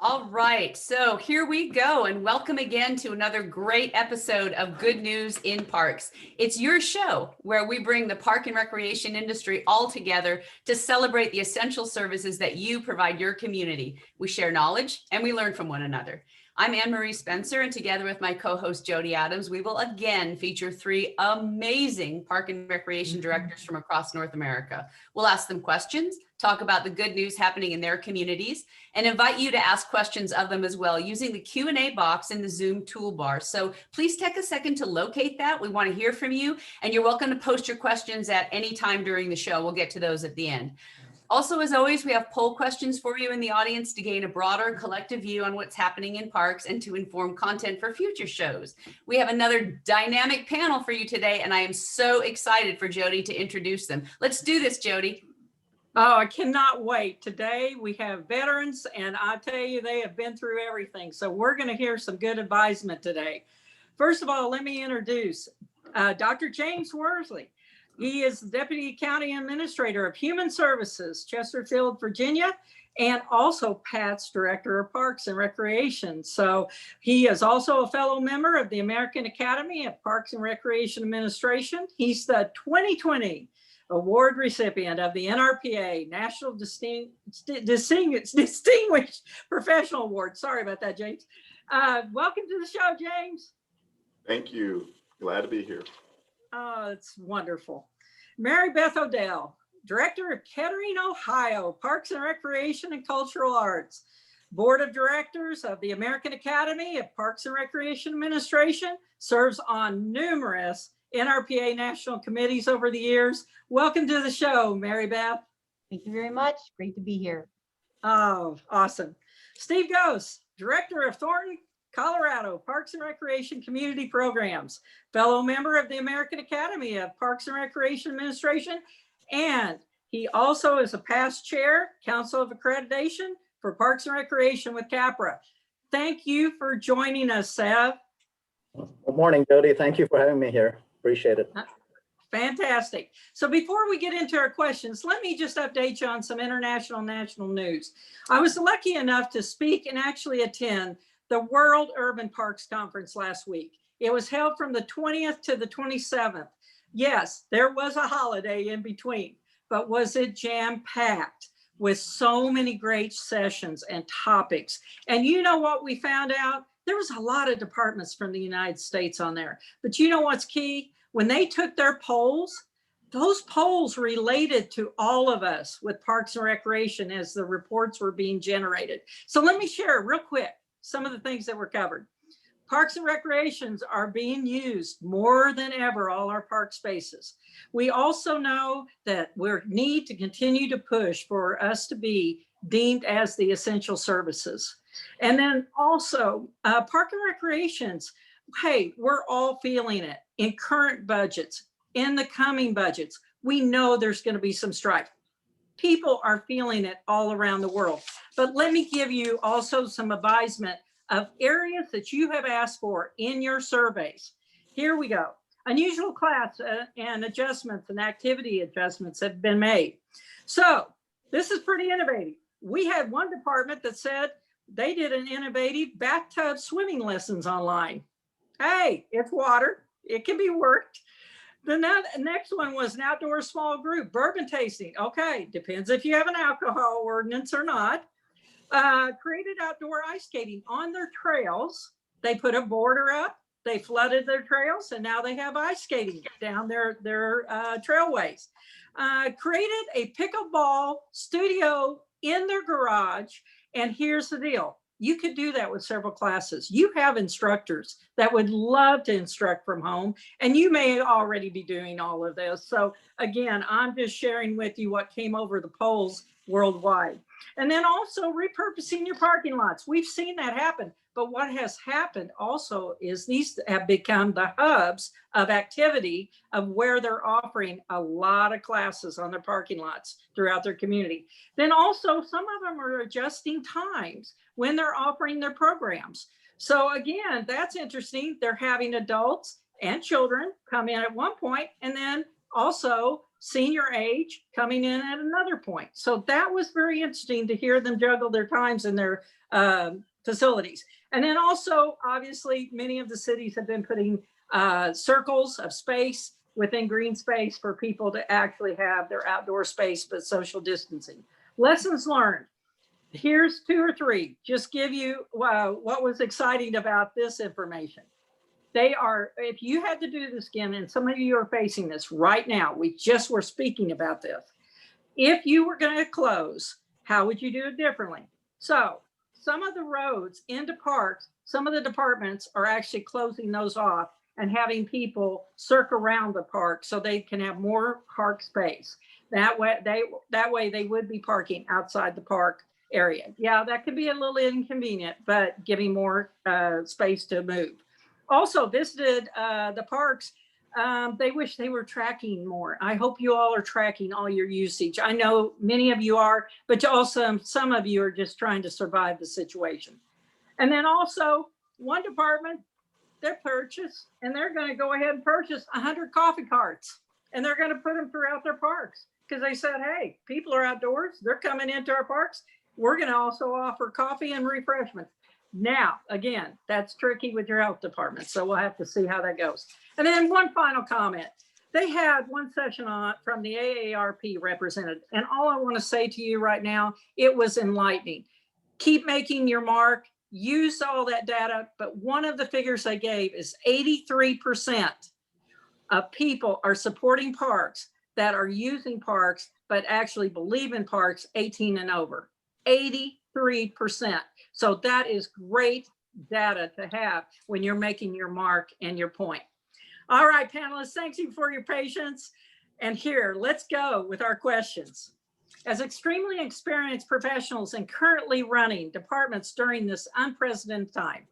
All right, so here we go, and welcome again to another great episode of Good News in Parks. It's your show where we bring the park and recreation industry all together to celebrate the essential services that you provide your community. We share knowledge and we learn from one another. I'm Anne-Marie Spencer, and together with my co-host Jody Adams, we will again feature three amazing park and recreation directors from across North America. We'll ask them questions, talk about the good news happening in their communities, and invite you to ask questions of them as well using the Q&A box in the Zoom toolbar. So please take a second to locate that. We want to hear from you, and you're welcome to post your questions at any time during the show. We'll get to those at the end. Also, as always, we have poll questions for you in the audience to gain a broader collective view on what's happening in parks and to inform content for future shows. We have another dynamic panel for you today, and I am so excited for Jody to introduce them. Let's do this, Jody. Oh, I cannot wait. Today we have veterans, and I tell you, they have been through everything. So we're going to hear some good advisement today. First of all, let me introduce Dr. James Worsley. He is the Deputy County Administrator of Human Services, Chesterfield, Virginia, and also Pat's Director of Parks and Recreation. So he is also a fellow member of the American Academy of Parks and Recreation Administration. He's the 2020 award recipient of the NRPA National Distinguished Professional Award. Sorry about that, James. Welcome to the show, James. Thank you. Glad to be here. Oh, it's wonderful. Mary Beth O'Dell, Director of Kettering, Ohio, Parks and Recreation and Cultural Arts, Board of Directors of the American Academy of Parks and Recreation Administration, serves on numerous NRPA national committees over the years. Welcome to the show, Mary Beth. Thank you very much. Great to be here. Oh, awesome. Seve Ghose, Director of Thornton, Colorado, Parks and Recreation Community Programs, fellow member of the American Academy of Parks and Recreation Administration, and he also is a past chair, Council of Accreditation for Parks and Recreation with CAPRA. Thank you for joining us, Seve. Good morning, Jody. Thank you for having me here. Appreciate it. Fantastic. So before we get into our questions, let me just update you on some international and national news. I was lucky enough to speak and actually attend the World Urban Parks Conference last week. It was held from the 20th to the 27th. Yes, there was a holiday in between, but was it jam-packed with so many great sessions and topics? And you know what we found out? There was a lot of departments from the United States on there. But you know what's key? When they took their polls, those polls related to all of us with Parks and Recreation as the reports were being generated. So let me share real quick some of the things that were covered. Parks and recreations are being used more than ever, all our park spaces. We also know that we need to continue to push for us to be deemed as the essential services. And then also park and recreations, hey, we're all feeling it in current budgets, in the coming budgets. We know there's going to be some strife. People are feeling it all around the world. But let me give you also some advisement of areas that you have asked for in your surveys. Here we go. Unusual class and adjustments and activity adjustments have been made. So this is pretty innovative. We had one department that said they did an innovative bathtub swimming lessons online. Hey, it's water. It can be worked. The next one was an outdoor small group bourbon tasting. Okay, depends if you have an alcohol ordinance or not. Created outdoor ice skating on their trails. They put a border up, they flooded their trails, and now they have ice skating down their trailways. Created a pickleball studio in their garage. And here's the deal. You could do that with several classes. You have instructors that would love to instruct from home, and you may already be doing all of this. So again, I'm just sharing with you what came over the polls worldwide. And then also repurposing your parking lots. We've seen that happen, but what has happened also is these have become the hubs of activity of where they're offering a lot of classes on their parking lots throughout their community. Then also some of them are adjusting times when they're offering their programs. So again, that's interesting. They're having adults and children come in at one point, and then also senior age coming in at another point. So that was very interesting to hear them juggle their times in their facilities. And then also, obviously, many of the cities have been putting circles of space within green space for people to actually have their outdoor space, but social distancing. Lessons learned. Here's 2 or 3. Just give you what was exciting about this information. They are, if you had to do this again, and some of you are facing this right now, we just were speaking about this. If you were going to close, how would you do it differently? So some of the roads into parks, some of the departments are actually closing those off and having people circle around the park so they can have more park space. That way they would be parking outside the park area. Yeah, that could be a little inconvenient, but giving more space to move. Also visited the parks. They wish they were tracking more. I hope you all are tracking all your usage. I know many of you are, but also some of you are just trying to survive the situation. And then also one department, they're purchased and they're going to go ahead and purchase 100 coffee carts and they're going to put them throughout their parks because they said, hey, people are outdoors. They're coming into our parks. We're going to also offer coffee and refreshments. Now, again, that's tricky with your health department. So we'll have to see how that goes. And then one final comment. They had one session on from the AARP representative. And all I want to say to you right now, it was enlightening. Keep making your mark. Use all that data. But one of the figures they gave is 83% of people are supporting parks that are using parks, but actually believe in parks 18 and over. 83%. So that is great data to have when you're making your mark and your point. All right, panelists, thank you for your patience. And here, let's go with our questions. As extremely experienced professionals and currently running departments during this unprecedented time,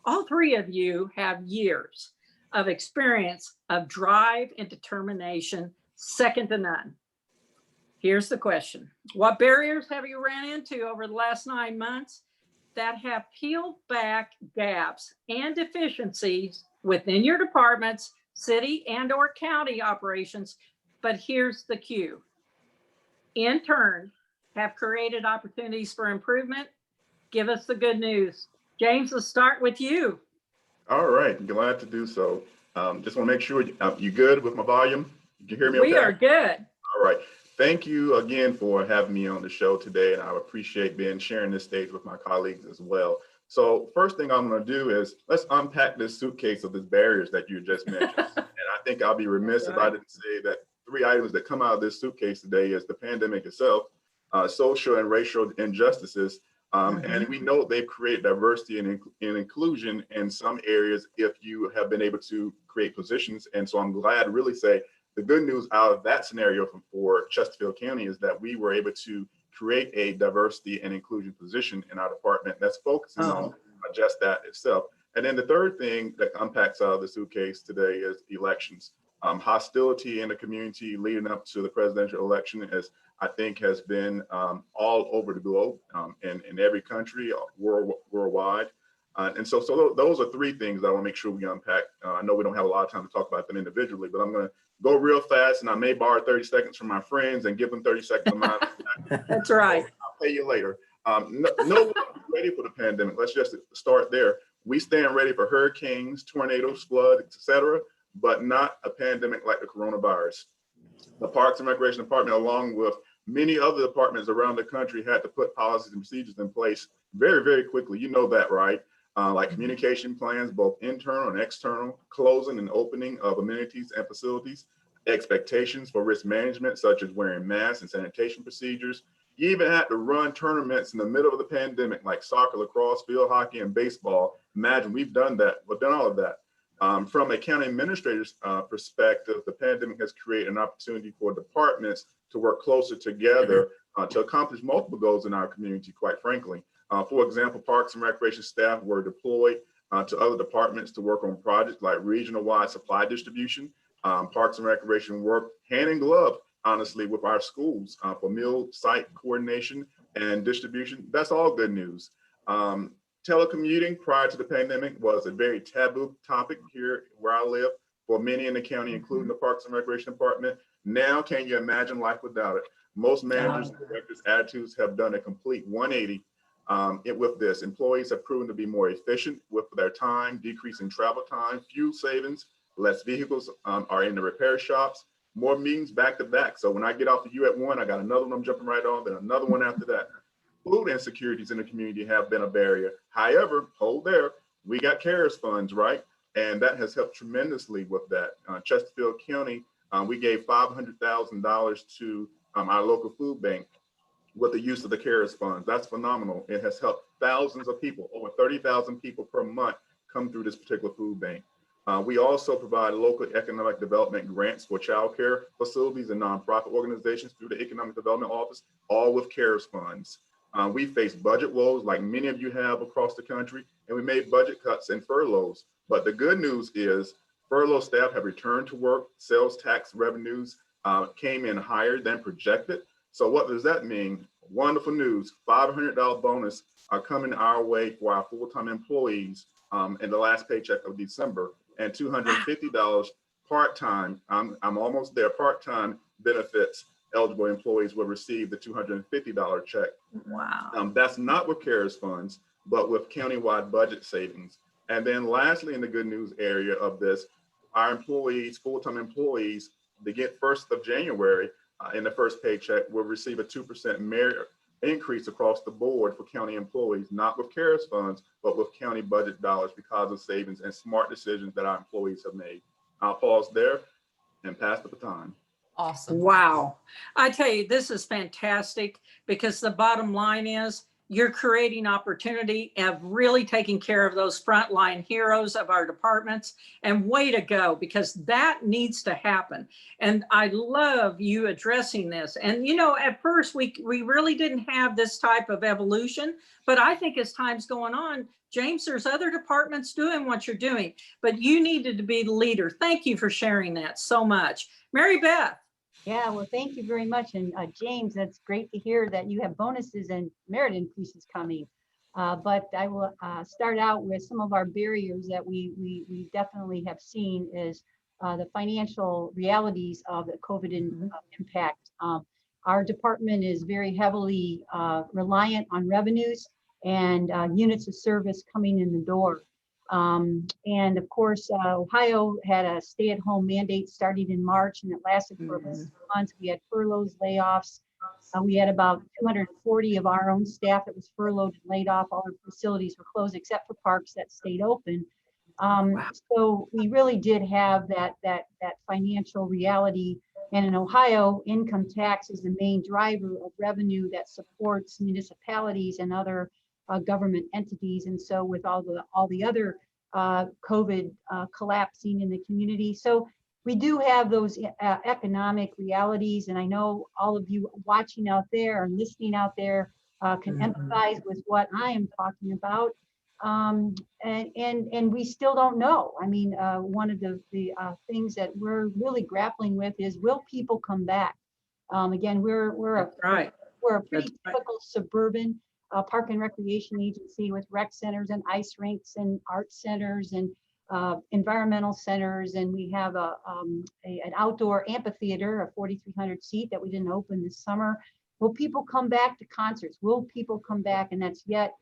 all 3 of you have years of experience of drive and determination, second to none. Here's the question. What barriers have you ran into over the last 9 months that have peeled back gaps and deficiencies within your departments, city and/or county operations? But here's the cue. In turn, have created opportunities for improvement. Give us the good news. James, let's start with you. All right, glad to do so. Just want to make sure you good with my volume. You can hear me okay? We are good. All right. Thank you again for having me on the show today, and I appreciate sharing this stage with my colleagues as well. So first thing I'm going to do is let's unpack this suitcase of these barriers that you just mentioned. And I think I'll be remiss if I didn't say that 3 items that come out of this suitcase today is the pandemic itself, social and racial injustices, and we know they've created diversity and inclusion in some areas if you have been able to create positions. And so I'm glad to really say the good news out of that scenario for Chesterfield County is that we were able to create a diversity and inclusion position in our department that's focusing on just that itself. And then the third thing that unpacks out of the suitcase today is elections. Hostility in the community leading up to the presidential election, as I think has been all over the globe, in every country, worldwide. And so those are 3 things that I want to make sure we unpack. I know we don't have a lot of time to talk about them individually, but I'm going to go real fast, and I may borrow 30 seconds from my friends and give them 30 seconds of mine. That's right. I'll pay you later. No one's ready for the pandemic. Let's just start there. We stand ready for hurricanes, tornadoes, floods, etc., but not a pandemic like the coronavirus. The Parks and Recreation Department, along with many other departments around the country, had to put policies and procedures in place very, very quickly. You know that, right? Like communication plans, both internal and external, closing and opening of amenities and facilities, expectations for risk management, such as wearing masks and sanitation procedures. You even had to run tournaments in the middle of the pandemic, like soccer, lacrosse, field hockey, and baseball. Imagine we've done that. We've done all of that. From a county administrator's perspective, the pandemic has created an opportunity for departments to work closer together to accomplish multiple goals in our community, quite frankly. For example, Parks and Recreation staff were deployed to other departments to work on projects like regional-wide supply distribution. Parks and Recreation worked hand in glove, honestly, with our schools for meal site coordination and distribution. That's all good news. Telecommuting prior to the pandemic was a very taboo topic here where I live for many in the county, including the Parks and Recreation Department. Now, can you imagine life without it? Most managers and directors' attitudes have done a complete 180 with this. Employees have proven to be more efficient with their time, decreasing travel time, fuel savings, less vehicles are in the repair shops, more meetings back to back. So when I get off the U at 1, I got another one I'm jumping right on, then another one after that. Food insecurities in the community have been a barrier. However, hold there, we got CARES funds, right? And that has helped tremendously with that. Chesterfield County, we gave $500,000 to our local food bank with the use of the CARES funds. That's phenomenal. It has helped thousands of people, over 30,000 people per month come through this particular food bank. We also provide local economic development grants for childcare facilities and nonprofit organizations through the Economic Development Office, all with CARES funds. We face budget woes like many of you have across the country, and we made budget cuts and furloughs. But the good news is furlough staff have returned to work. Sales tax revenues came in higher than projected. So what does that mean? Wonderful news, $500 bonus are coming our way for our full-time employees in the last paycheck of December, and $250 part-time, I'm almost there, part-time benefits eligible employees will receive the $250 check. Wow. That's not with CARES funds, but with countywide budget savings. And then lastly, in the good news area of this, our employees, full-time employees, they get 1st of January in the first paycheck will receive a 2% merit increase across the board for county employees, not with CARES funds, but with county budget dollars because of savings and smart decisions that our employees have made. I'll pause there and pass the baton. Awesome. Wow. I tell you, this is fantastic because the bottom line is you're creating opportunity and really taking care of those frontline heroes of our departments, and way to go, because that needs to happen. And I love you addressing this. And, you know, at first we really didn't have this type of evolution, but I think as time's going on, James, there's other departments doing what you're doing, but you needed to be the leader. Thank you for sharing that so much. Mary Beth. Yeah, well, thank you very much. And James, that's great to hear that you have bonuses and merit increases coming. But I will start out with some of our barriers that we definitely have seen is the financial realities of the COVID impact. Our department is very heavily reliant on revenues and units of service coming in the door. And of course, Ohio had a stay-at-home mandate starting in March, and it lasted for months. We had furloughs, layoffs. We had about 240 of our own staff that was furloughed and laid off. All our facilities were closed except for parks that stayed open. So we really did have that financial reality. And in Ohio, income tax is the main driver of revenue that supports municipalities and other government entities, and so with all the other COVID collapsing in the community. So we do have those economic realities, and I know all of you watching out there and listening out there can empathize with what I am talking about. And we still don't know. I mean, one of the things that we're really grappling with is, will people come back? Again, we're a pretty typical suburban park and recreation agency with rec centers and ice rinks and art centers and environmental centers, and we have an outdoor amphitheater, a 4,300 seat that we didn't open this summer. Will people come back to concerts? Will people come back? And that's yet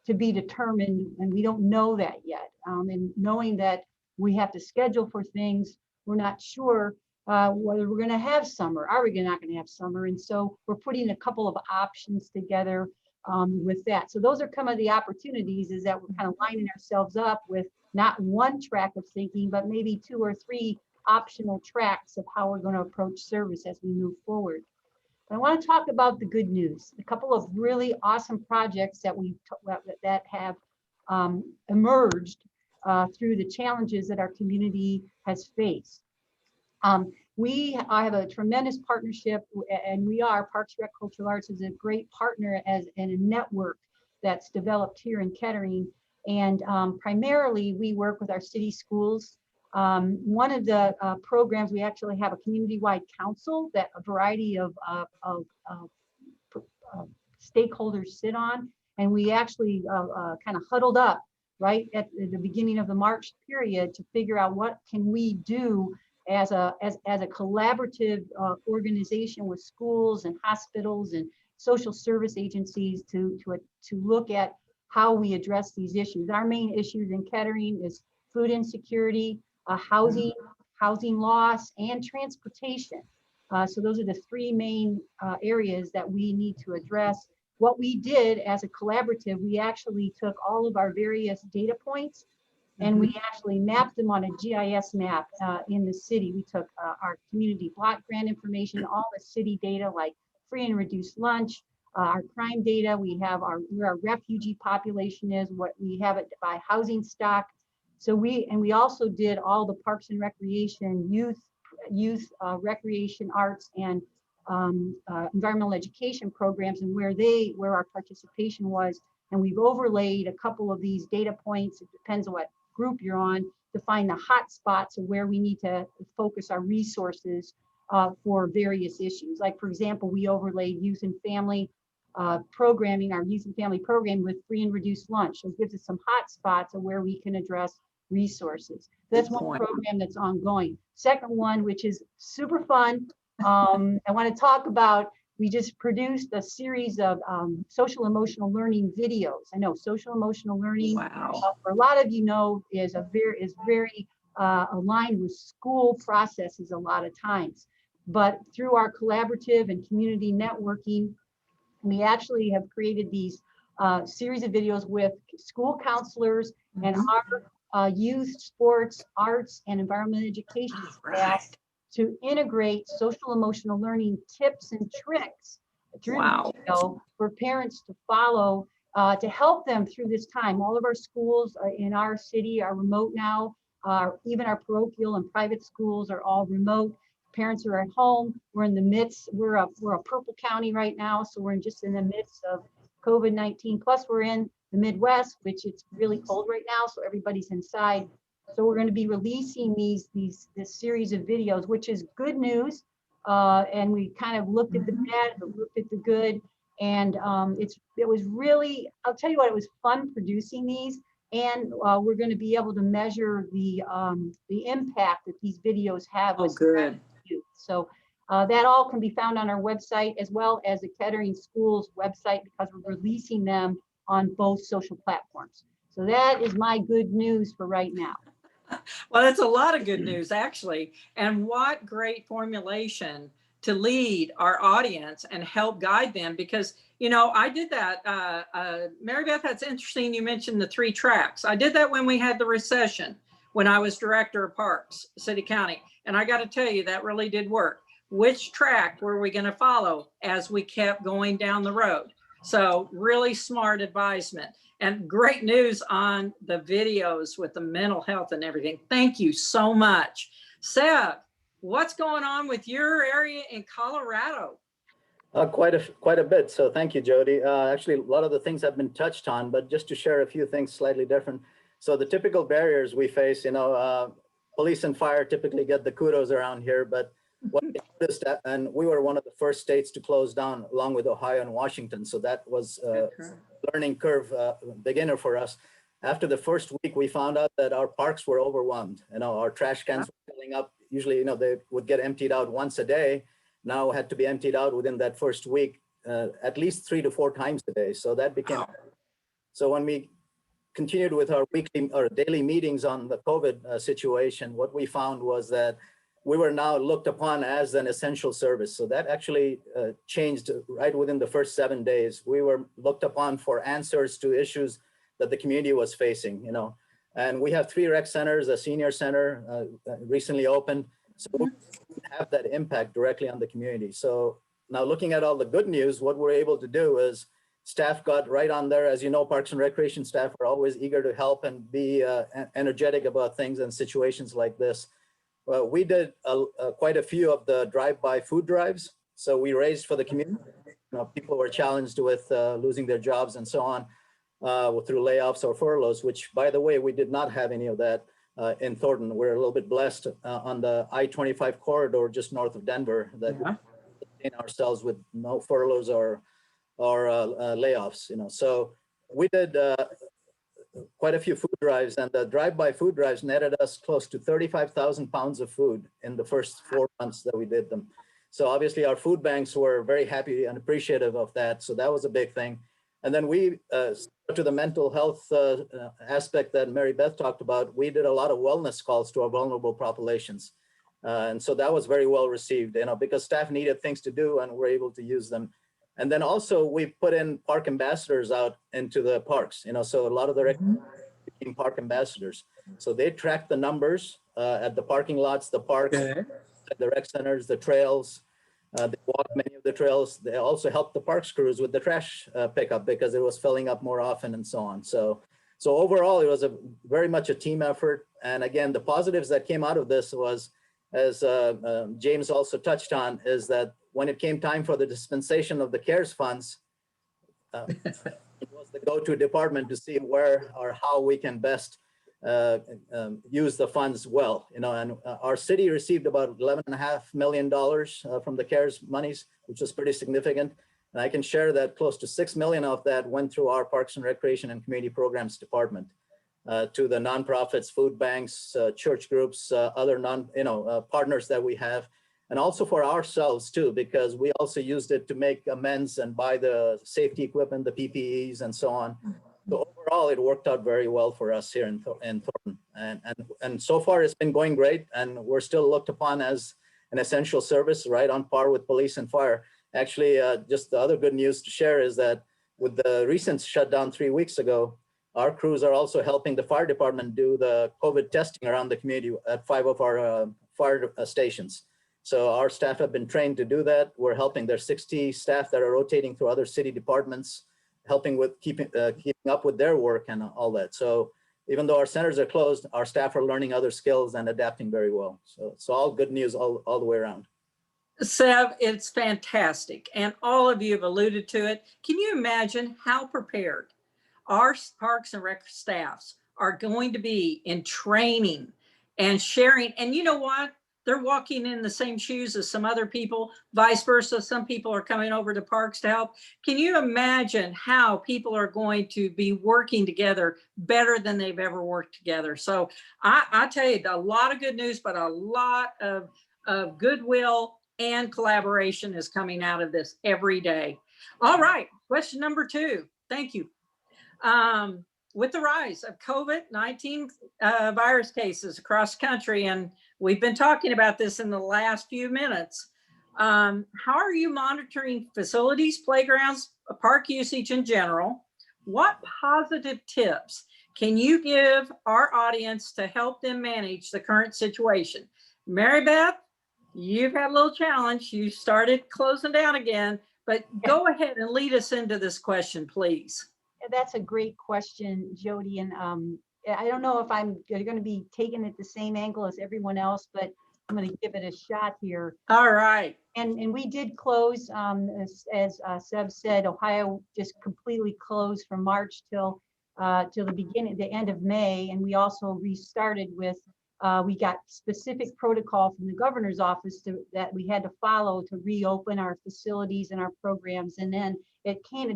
to be determined, and we don't know that yet. And knowing that we have to schedule for things, we're not sure whether we're going to have summer. Are we not going to have summer? And so we're putting a couple of options together with that. So those are some of the opportunities, is that we're kind of lining ourselves up with not one track of thinking, but maybe 2 or 3 optional tracks of how we're going to approach service as we move forward. But I want to talk about the good news, a couple of really awesome projects that that have emerged through the challenges that our community has faced. I have a tremendous partnership, and Parks, Rec, Cultural Arts is a great partner in a network that's developed here in Kettering. And primarily we work with our city schools. One of the programs, we actually have a community-wide council that a variety of stakeholders sit on. And we actually kind of huddled up right at the beginning of the March period to figure out what can we do as a collaborative organization with schools and hospitals and social service agencies to look at how we address these issues. Our main issues in Kettering is food insecurity, housing loss, and transportation. So those are the three main areas that we need to address. What we did as a collaborative, we actually took all of our various data points and we actually mapped them on a GIS map in the city. We took our community block grant information, all the city data like free and reduced lunch, our crime data. We have where our refugee population is, what we have it by housing stock. So we also did all the parks and recreation, youth recreation, arts, and environmental education programs, and where our participation was. And we've overlaid a couple of these data points. It depends on what group you're on, to find the hot spots of where we need to focus our resources for various issues. Like, for example, we overlaid youth and family programming, our youth and family program, with free and reduced lunch. So it gives us some hot spots of where we can address resources. That's one program that's ongoing. Second one, which is super fun, I want to talk about, we just produced a series of social emotional learning videos. I know social emotional learning, for a lot of you know, is very aligned with school processes a lot of times. But through our collaborative and community networking, we actually have created these series of videos with school counselors and our youth, sports, arts, and environmental education staff to integrate social emotional learning tips and tricks through the video for parents to follow to help them through this time. All of our schools in our city are remote now. Even our parochial and private schools are all remote. Parents are at home. We're in the midst, we're a purple county right now, so we're just in the midst of COVID-19. Plus we're in the Midwest, which it's really cold right now, so everybody's inside. So we're going to be releasing this series of videos, which is good news. And we kind of looked at the bad, but looked at the good. And it was really, I'll tell you what, it was fun producing these. And we're going to be able to measure the impact that these videos have. Oh, good. So that all can be found on our website, as well as the Kettering Schools website, because we're releasing them on both social platforms. So that is my good news for right now. Well, that's a lot of good news, actually. And what great formulation to lead our audience and help guide them, because, you know, I did that. Mary Beth, that's interesting. You mentioned the 3 tracks. I did that when we had the recession, when I was director of parks, city county. And I got to tell you, that really did work. Which track were we going to follow as we kept going down the road? So really smart advisement. And great news on the videos with the mental health and everything. Thank you so much. Seve, what's going on with your area in Colorado? Quite a bit. So thank you, Jody. Actually, a lot of the things have been touched on, but just to share a few things slightly different. So the typical barriers we face, you know, police and fire typically get the kudos around here, but what we noticed, and we were one of the first states to close down along with Ohio and Washington. So that was a learning curve beginner for us. After the first week, we found out that our parks were overwhelmed. You know, our trash cans were filling up. Usually, you know, they would get emptied out once a day. Now had to be emptied out within that first week, at least 3 to 4 times a day. So that became, so when we continued with our weekly or daily meetings on the COVID situation, what we found was that we were now looked upon as an essential service. So that actually changed right within the first 7 days. We were looked upon for answers to issues that the community was facing, you know. And we have 3 rec centers, a senior center recently opened. So we have that impact directly on the community. So now looking at all the good news, what we're able to do is staff got right on there. As you know, Parks and Recreation staff are always eager to help and be energetic about things in situations like this. Well, we did quite a few of the drive-by food drives. So we raised for the community. You know, people were challenged with losing their jobs and so on through layoffs or furloughs, which, by the way, we did not have any of that in Thornton. We're a little bit blessed on the I-25 corridor just north of Denver that we sustain ourselves with no furloughs or layoffs. You know, so we did quite a few food drives, and the drive-by food drives netted us close to 35,000 pounds of food in the first 4 months that we did them. So obviously our food banks were very happy and appreciative of that. So that was a big thing. And then we, to the mental health aspect that Mary Beth talked about, we did a lot of wellness calls to our vulnerable populations. And so that was very well received, because staff needed things to do and we're able to use them. And then also we put in park ambassadors out into the parks, so a lot of the became park ambassadors. So they track the numbers at the parking lots, the parks, the rec centers, the trails. They walk many of the trails. They also help the parks crews with the trash pickup because it was filling up more often and so on. So overall, it was very much a team effort. And again, the positives that came out of this was, as James also touched on, is that when it came time for the dispensation of the CARES funds, it was the go-to department to see where or how we can best use the funds well, and our city received about $11.5 million from the CARES monies, which was pretty significant. And I can share that close to $6 million of that went through our Parks and Recreation and Community Programs Department to the nonprofits, food banks, church groups, other partners that we have, and also for ourselves too, because we also used it to make amends and buy the safety equipment, the PPEs, and so on. So overall, it worked out very well for us here in Thornton, and so far it's been going great, and we're still looked upon as an essential service, right on par with police and fire. Actually, just the other good news to share is that with the recent shutdown 3 weeks ago, our crews are also helping the fire department do the COVID testing around the community at 5 of our fire stations. So our staff have been trained to do that. We're helping their 60 staff that are rotating through other city departments, helping with keeping up with their work and all that. So even though our centers are closed, our staff are learning other skills and adapting very well. So all good news all the way around. Sev, it's fantastic. And all of you have alluded to it. Can you imagine how prepared our Parks and Rec staffs are going to be in training and sharing? And you know what? They're walking in the same shoes as some other people, vice versa. Some people are coming over to parks to help. Can you imagine how people are going to be working together better than they've ever worked together? So I tell you, a lot of good news, but a lot of goodwill and collaboration is coming out of this every day. All right, question number 2. Thank you. With the rise of COVID-19 virus cases across the country, and we've been talking about this in the last few minutes, how are you monitoring facilities, playgrounds, park usage in general? What positive tips can you give our audience to help them manage the current situation? Mary Beth, you've had a little challenge. You started closing down again, but go ahead and lead us into this question, please. That's a great question, Jody. And I don't know if I'm going to be taking it the same angle as everyone else, but I'm going to give it a shot here. All right. And we did close, as Seb said, Ohio just completely closed from March till the end of May. And we also restarted with, we got specific protocol from the governor's office that we had to follow to reopen our facilities and our programs. And then it kind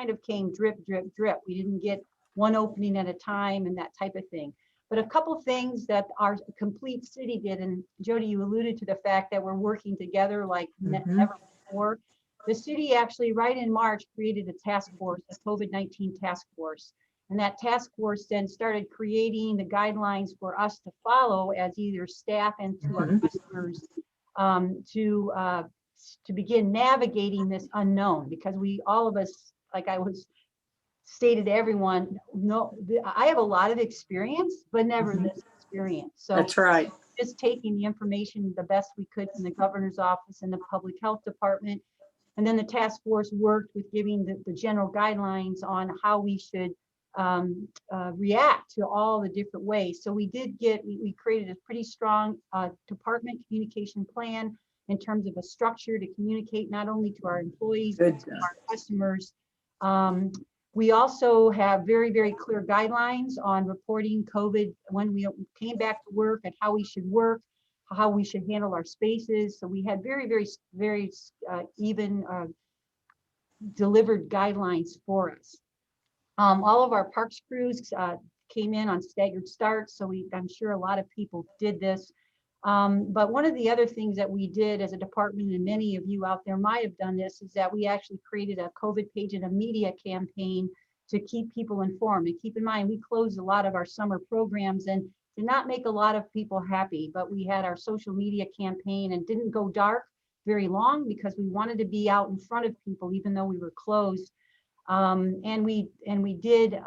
of came drip, drip, drip. We didn't get one opening at a time and that type of thing. But a couple things that our complete city did, and Jody, you alluded to the fact that we're working together like never before. The city actually, right in March, created a task force, a COVID-19 task force. And that task force then started creating the guidelines for us to follow as either staff and to our customers to begin navigating this unknown, because all of us, like I was stated to everyone, I have a lot of experience, but never this experience. So that's right. Just taking the information the best we could from the governor's office and the public health department. And then the task force worked with giving the general guidelines on how we should react to all the different ways. So we created a pretty strong department communication plan in terms of a structure to communicate not only to our employees, but to our customers. We also have very, very clear guidelines on reporting COVID when we came back to work and how we should work, how we should handle our spaces. So we had very, very, very even delivered guidelines for us. All of our parks crews came in on staggered starts. So I'm sure a lot of people did this. But one of the other things that we did as a department, and many of you out there might have done this, is that we actually created a COVID page and a media campaign to keep people informed. And keep in mind, we closed a lot of our summer programs and did not make a lot of people happy, but we had our social media campaign and didn't go dark very long because we wanted to be out in front of people, even though we were closed. And we did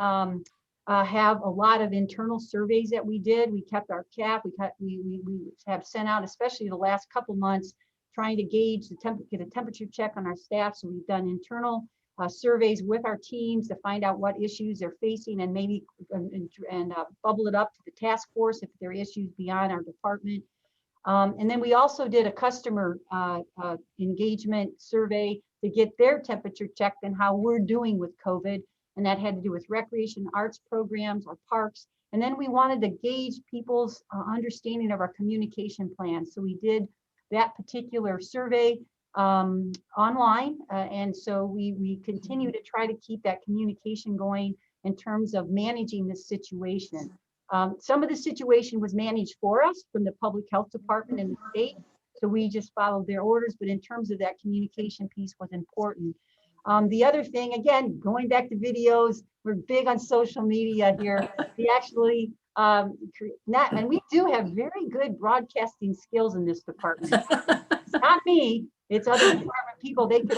have a lot of internal surveys that we did. We kept our cap. We have sent out, especially the last couple months, trying to gauge the get a temperature check on our staff. So we've done internal surveys with our teams to find out what issues they're facing, and maybe bubble it up to the task force if there are issues beyond our department. And then we also did a customer engagement survey to get their temperature checked and how we're doing with COVID. And that had to do with recreation, arts programs, our parks. And then we wanted to gauge people's understanding of our communication plan. So we did that particular survey online. And so we continue to try to keep that communication going in terms of managing this situation. Some of the situation was managed for us from the public health department and the state. So we just followed their orders, but in terms of that communication piece was important. The other thing, again, going back to videos, we're big on social media here. We actually, and we do have very good broadcasting skills in this department. It's not me, it's other department people. They could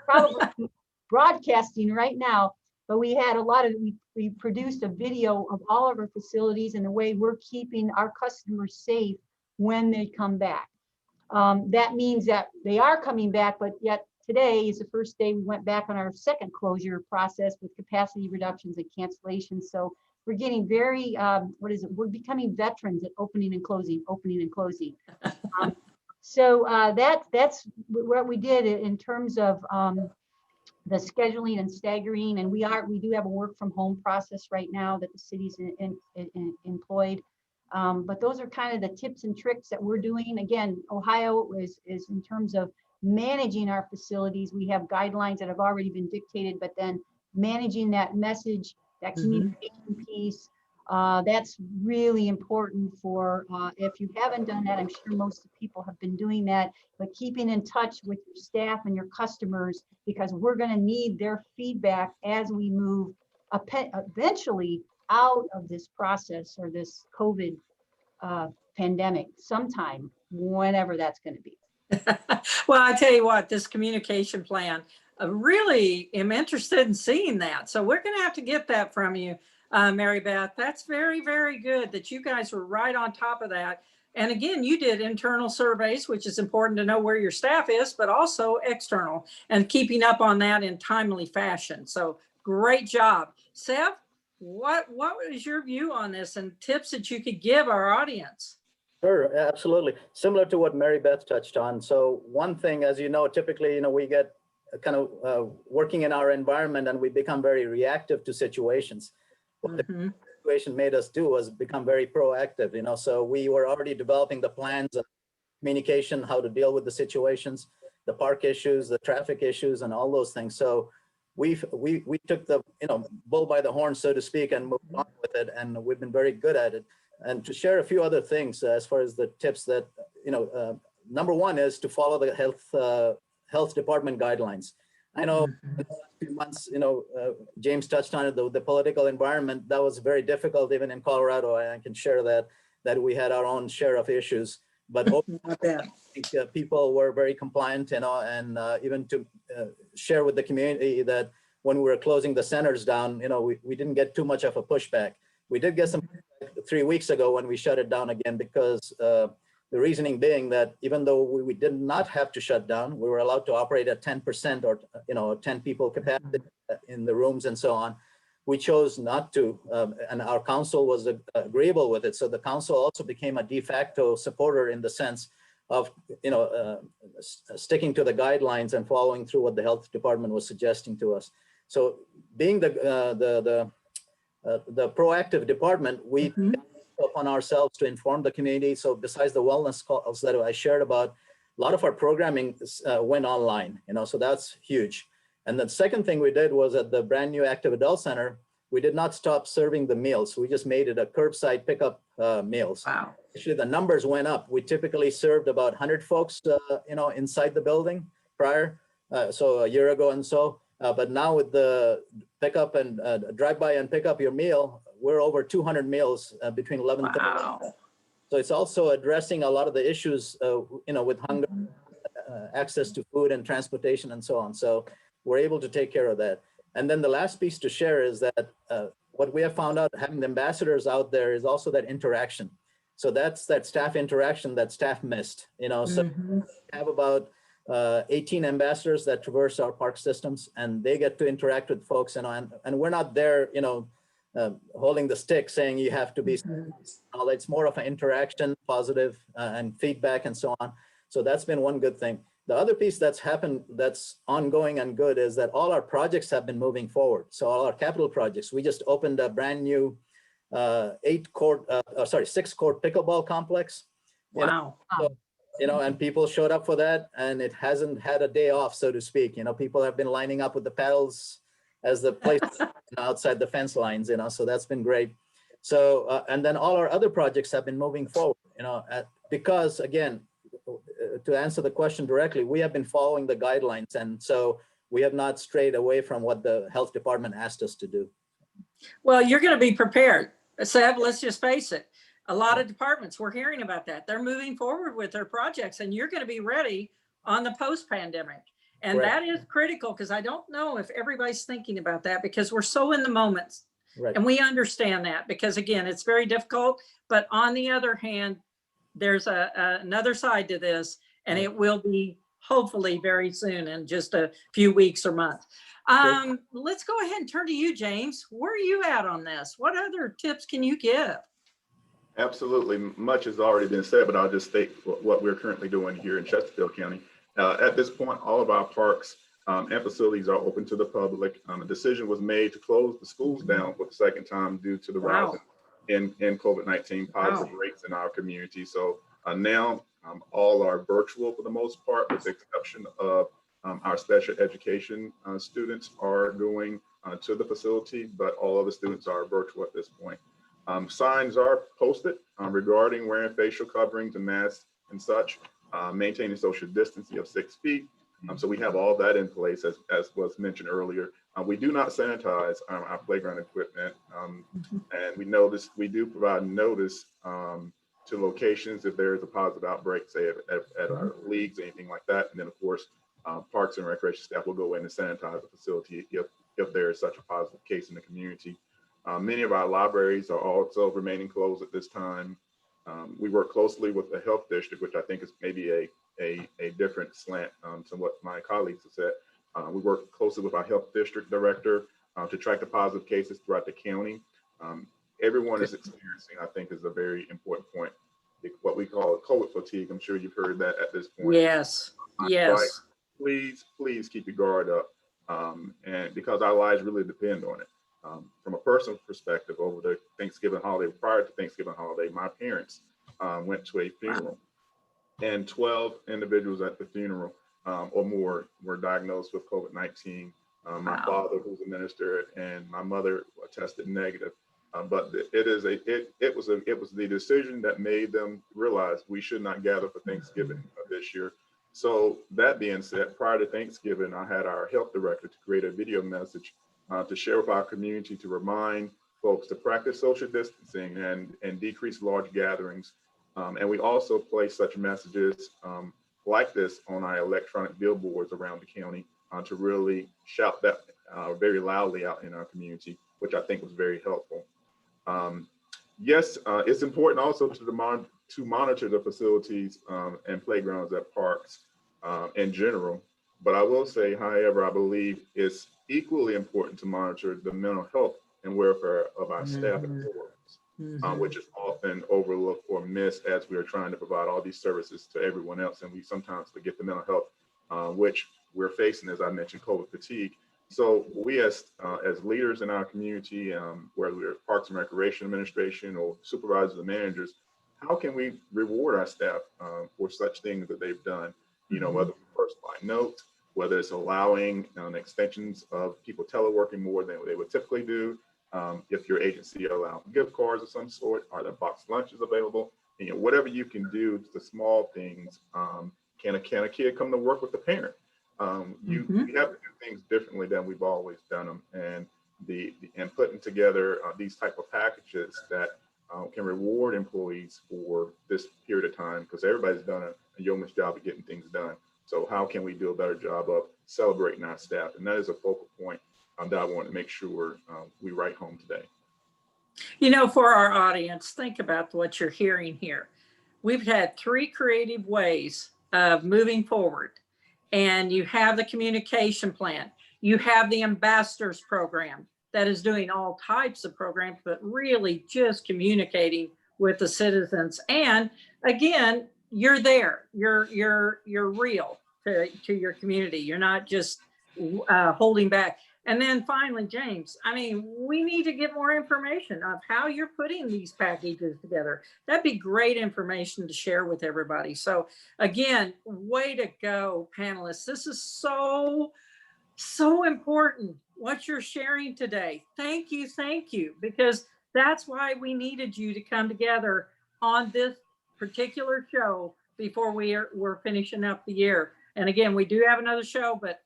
probably be broadcasting right now, but we had a lot of, we produced a video of all of our facilities and the way we're keeping our customers safe when they come back. That means that they are coming back, but yet today is the first day we went back on our second closure process with capacity reductions and cancellations. So we're getting very, we're becoming veterans at opening and closing, opening and closing. That's what we did in terms of the scheduling and staggering. And we do have a work from home process right now that the city's employed. But those are kind of the tips and tricks that we're doing. Again, Ohio is in terms of managing our facilities. We have guidelines that have already been dictated, but then managing that message, that communication piece, that's really important for, if you haven't done that, I'm sure most people have been doing that, but keeping in touch with your staff and your customers, because we're going to need their feedback as we move eventually out of this process or this COVID pandemic sometime, whenever that's going to be. Well, I tell you what, this communication plan, I really am interested in seeing that. So we're going to have to get that from you, Mary Beth. That's very, very good that you guys were right on top of that. And again, you did internal surveys, which is important to know where your staff is, but also external and keeping up on that in timely fashion. So great job. Seve, what is your view on this and tips that you could give our audience? Sure, absolutely. Similar to what Mary Beth touched on. So one thing, as you know, typically, we get kind of working in our environment and we become very reactive to situations. What the situation made us do was become very proactive, so we were already developing the plans of communication, how to deal with the situations, the park issues, the traffic issues, and all those things. So we took the bull by the horn, so to speak, and moved on with it, and we've been very good at it. And to share a few other things as far as the tips that, number one is to follow the health department guidelines. I know in the last few months, James touched on it, the political environment, that was very difficult even in Colorado. I can share that we had our own share of issues, but I think people were very compliant, and even to share with the community that when we were closing the centers down, we didn't get too much of a pushback. We did get some 3 weeks ago when we shut it down again, because the reasoning being that even though we did not have to shut down, we were allowed to operate at 10% or 10 people capacity in the rooms and so on. We chose not to, and our council was agreeable with it. So the council also became a de facto supporter in the sense of sticking to the guidelines and following through what the health department was suggesting to us. So being the proactive department, we took upon ourselves to inform the community. So besides the wellness calls that I shared about, a lot of our programming went online, so that's huge. And the second thing we did was at the brand new Active Adult Center, we did not stop serving the meals. We just made it a curbside pickup meals. Wow. Actually, the numbers went up. We typically served about 100 folks, inside the building prior, so a year ago and so. But now with the pickup and drive by and pick up your meal, we're over 200 meals between 11:30. Wow. So it's also addressing a lot of the issues, with hunger, access to food and transportation and so on. So we're able to take care of that. And then the last piece to share is that what we have found out having the ambassadors out there is also that interaction. So that's that staff interaction that staff missed, so we have about 18 ambassadors that traverse our park systems, and they get to interact with folks, and we're not there, holding the stick saying you have to be, it's more of an interaction, positive and feedback and so on. So that's been one good thing. The other piece that's happened that's ongoing and good is that all our projects have been moving forward. So all our capital projects, we just opened a brand new 6-court pickleball complex. Wow. And people showed up for that, and it hasn't had a day off, so to speak. People have been lining up with the paddles as the place outside the fence lines, so that's been great. So, and then all our other projects have been moving forward, because again, to answer the question directly, we have been following the guidelines. And so we have not strayed away from what the health department asked us to do. Well, you're going to be prepared. Seb, let's just face it. A lot of departments, we're hearing about that. They're moving forward with their projects, and you're going to be ready on the post-pandemic. And Right. that is critical, because I don't know if everybody's thinking about that, because we're so in the moment. Right. And we understand that, because again, it's very difficult. But on the other hand, there's another side to this, and it will be hopefully very soon, in just a few weeks or months. Let's go ahead and turn to you, James. Where are you at on this? What other tips can you give? Absolutely. Much has already been said, but I'll just state what we're currently doing here in Chesterfield County. At this point, all of our parks and facilities are open to the public. A decision was made to close the schools down for the second time due to the rise in COVID-19 positive rates in our community. So now all are virtual for the most part, with the exception of our special education students are going to the facility, but all other students are virtual at this point. Signs are posted regarding wearing facial coverings and masks and such, maintaining social distancing of 6 feet. So we have all that in place, as was mentioned earlier. We do not sanitize our playground equipment, and we do provide notice to locations if there is a positive outbreak, say at our leagues, anything like that. And then of course, Parks and Recreation staff will go in and sanitize the facility if there is such a positive case in the community. Many of our libraries are also remaining closed at this time. We work closely with the health district, which I think is maybe a different slant to what my colleagues have said. We work closely with our health district director to track the positive cases throughout the county. Everyone is experiencing, I think, is a very important point, what we call COVID fatigue. I'm sure you've heard that at this point. Yes, yes. Please keep your guard up, and because our lives really depend on it. From a personal perspective, over the Thanksgiving holiday, prior to Thanksgiving holiday, my parents went to a funeral, and 12 individuals at the funeral or more were diagnosed with COVID-19. My father, who's a minister, and my mother tested negative. But it was the decision that made them realize we should not gather for Thanksgiving this year. So that being said, prior to Thanksgiving, I had our health director to create a video message to share with our community to remind folks to practice social distancing and decrease large gatherings. And we also place such messages like this on our electronic billboards around the county to really shout that very loudly out in our community, which I think was very helpful. Yes, it's important also to monitor the facilities and playgrounds at parks in general. But I will say, however, I believe it's equally important to monitor the mental health and welfare of our staff and workers, which is often overlooked or missed as we are trying to provide all these services to everyone else. And we sometimes forget the mental health, which we're facing, as I mentioned, COVID fatigue. So we as leaders in our community, whether we're Parks and Recreation Administration or supervisors and managers, how can we reward our staff for such things that they've done? Whether first by note, whether it's allowing extensions of people teleworking more than they would typically do, if your agency allows gift cards of some sort, are there box lunches available? And, whatever you can do, the small things. Can a kid come to work with the parent? You have to do things differently than we've always done them, and putting together these type of packages that can reward employees for this period of time, because everybody's done a yeoman's job of getting things done. So how can we do a better job of celebrating our staff? And that is a focal point that I want to make sure we write home today. For our audience, think about what you're hearing here. We've had 3 creative ways of moving forward. And you have the communication plan. You have the ambassadors program that is doing all types of programs, but really just communicating with the citizens. And again, you're there. You're real to your community. You're not just holding back. And then finally, James, we need to get more information of how you're putting these packages together. That'd be great information to share with everybody. So again, way to go, panelists. This is so important, what you're sharing today. Thank you, because that's why we needed you to come together on this particular show before we're finishing up the year. And again, we do have another show, but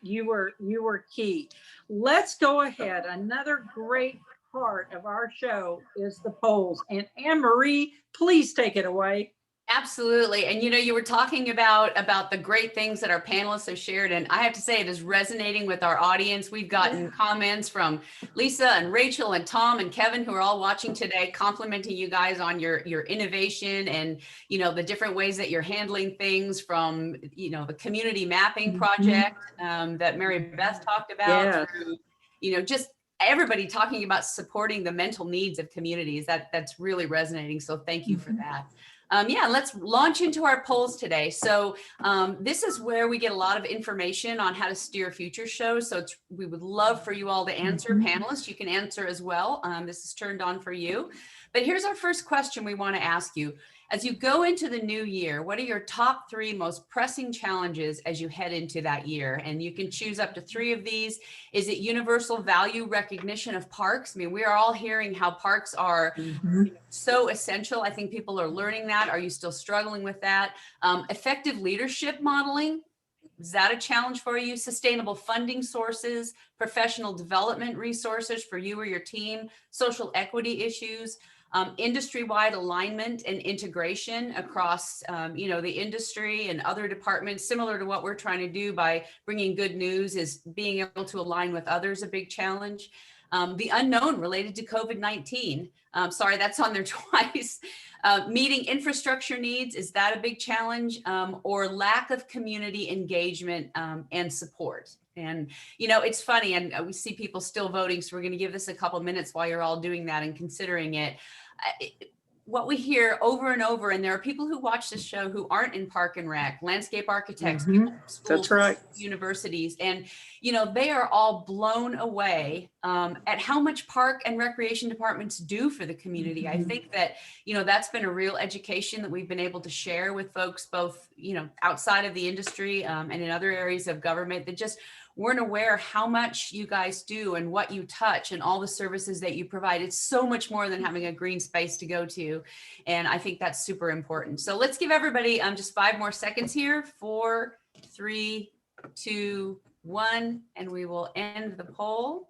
you were key. Let's go ahead. Another great part of our show is the polls. And Anne-Marie, please take it away. Absolutely. And you were talking about the great things that our panelists have shared. And I have to say, it is resonating with our audience. We've gotten comments from Lisa and Rachel and Tom and Kevin, who are all watching today, complimenting you guys on your innovation and, the different ways that you're handling things, from, the community mapping project that Mary Beth talked about, through, just everybody talking about supporting the mental needs of communities. That's really resonating. So thank you for that. Let's launch into our polls today. So this is where we get a lot of information on how to steer future shows. So we would love for you all to answer. Panelists, you can answer as well. This is turned on for you. But here's our first question we want to ask you. As you go into the new year, what are your top 3 most pressing challenges as you head into that year? And you can choose up to 3 of these. Is it universal value recognition of parks? We are all hearing how parks are so essential. I think people are learning that. Are you still struggling with that? Effective leadership modeling. Is that a challenge for you? Sustainable funding sources, professional development resources for you or your team, social equity issues, industry-wide alignment and integration across, the industry and other departments, similar to what we're trying to do by bringing good news. Is being able to align with others a big challenge? The unknown related to COVID-19. Sorry, that's on there twice. Meeting infrastructure needs, is that a big challenge? Or lack of community engagement and support? And, it's funny, and we see people still voting, so we're going to give this a couple minutes while you're all doing that and considering it. What we hear over and over, and there are people who watch this show who aren't in Park and Rec, landscape architects, people from schools, that's right, universities, and they are all blown away at how much park and recreation departments do for the community. I think that that's been a real education that we've been able to share with folks, both outside of the industry and in other areas of government, that just weren't aware how much you guys do and what you touch and all the services that you provide. It's so much more than having a green space to go to. And I think that's super important. So let's give everybody just 5 more seconds here. 4, 3, 2, 1, and we will end the poll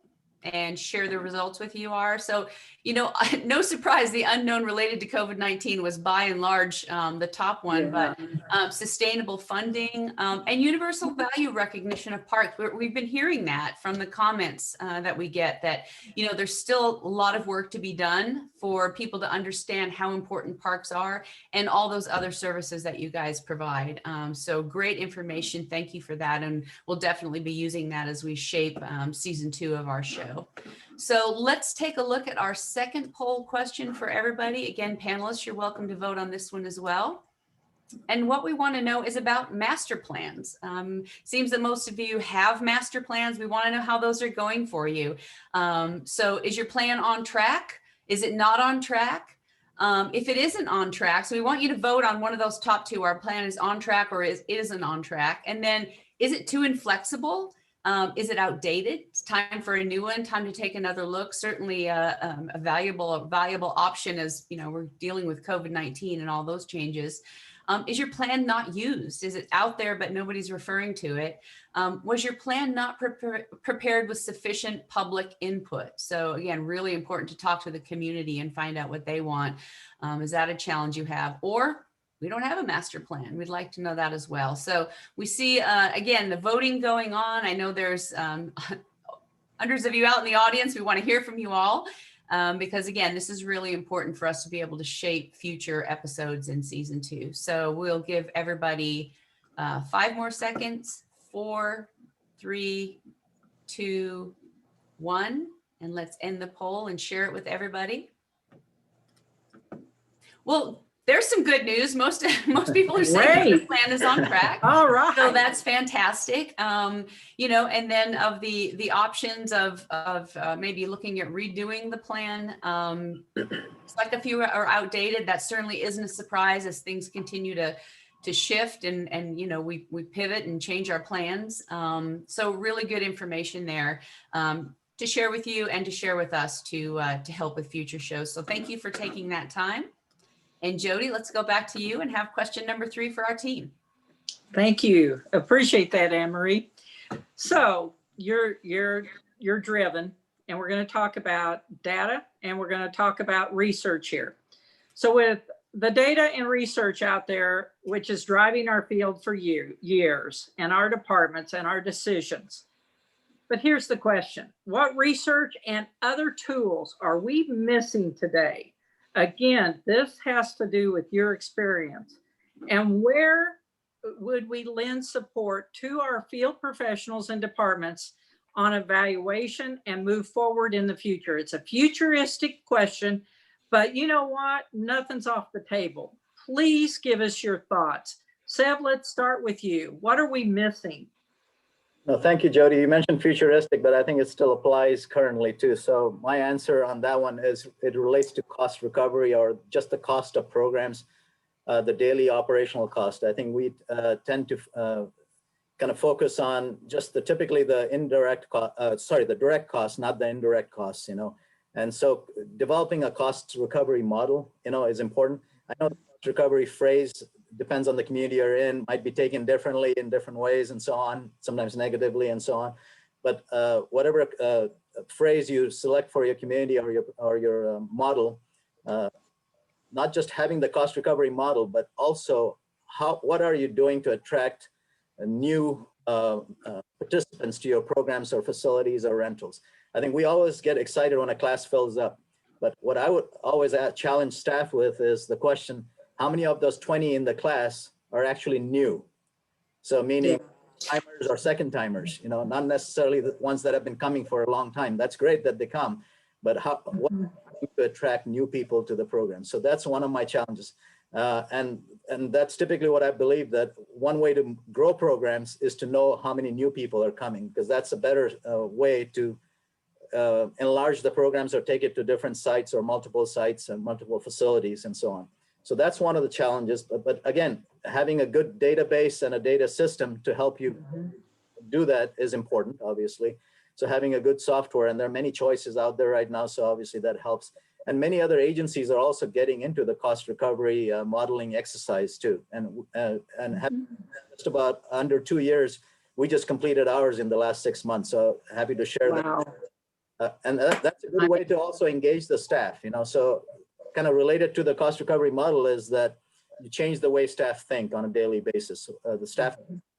and share the results with you. So, no surprise, the unknown related to COVID-19 was by and large the top one, but sustainable funding and universal value recognition of parks. We've been hearing that from the comments that we get, that, there's still a lot of work to be done for people to understand how important parks are and all those other services that you guys provide. So great information. Thank you for that. And we'll definitely be using that as we shape season 2 of our show. So let's take a look at our second poll question for everybody. Again, panelists, you're welcome to vote on this one as well. And what we want to know is about master plans. Seems that most of you have master plans. We want to know how those are going for you. So is your plan on track? Is it not on track? If it isn't on track, so we want you to vote on one of those top 2. Our plan is on track or isn't on track. And then, is it too inflexible? Is it outdated? It's time for a new one, time to take another look. Certainly a valuable option as, you know, we're dealing with COVID-19 and all those changes. Is your plan not used? Is it out there, but nobody's referring to it? Was your plan not prepared with sufficient public input? So again, really important to talk to the community and find out what they want. Is that a challenge you have? Or we don't have a master plan. We'd like to know that as well. So we see, again, the voting going on. I know there's hundreds of you out in the audience. We want to hear from you all. Because again, this is really important for us to be able to shape future episodes in season 2. So we'll give everybody 5 more seconds, 4, 3, 2, 1, and let's end the poll and share it with everybody. Well, there's some good news. Most people are saying the plan is on track. All right. So that's fantastic. You know, and then of the options of maybe looking at redoing the plan, it's like a few are outdated. That certainly isn't a surprise as things continue to shift and you know, we pivot and change our plans. So really good information there to share with you and to share with us to help with future shows. So thank you for taking that time. And Jody, let's go back to you and have question number 3 for our team. Thank you. Appreciate that, Anne-Marie. So you're driven, and we're going to talk about data, and we're going to talk about research here. So with the data and research out there, which is driving our field for years, and our departments and our decisions. But here's the question: what research and other tools are we missing today? Again, this has to do with your experience. And where would we lend support to our field professionals and departments on evaluation and move forward in the future? It's a futuristic question, but you know what? Nothing's off the table. Please give us your thoughts. Seve, let's start with you. What are we missing? No, thank you, Jody. You mentioned futuristic, but I think it still applies currently too. So my answer on that one is it relates to cost recovery or just the cost of programs, the daily operational cost. I think we tend to kind of focus on just typically the the direct costs, not the indirect costs, you know. And so developing a cost recovery model, you know, is important. I know the cost recovery phrase depends on the community you're in, might be taken differently in different ways and so on, sometimes negatively and so on. But whatever phrase you select for your community or your model, not just having the cost recovery model, but also what are you doing to attract new participants to your programs or facilities or rentals? I think we always get excited when a class fills up, but what I would always challenge staff with is the question, how many of those 20 in the class are actually new? So meaning timers or second timers, you know, not necessarily the ones that have been coming for a long time. That's great that they come, but what to attract new people to the program? So that's one of my challenges. And that's typically what I believe, that one way to grow programs is to know how many new people are coming, because that's a better way to enlarge the programs or take it to different sites or multiple sites and multiple facilities and so on. So that's one of the challenges, but again, having a good database and a data system to help you do that is important, obviously. So having a good software, and there are many choices out there right now, so obviously that helps. And many other agencies are also getting into the cost recovery modeling exercise too. And just about under 2 years, we just completed ours in the last 6 months. So happy to share that. And that's a good way to also engage the staff, you know. So kind of related to the cost recovery model is that you change the way staff think on a daily basis. The staff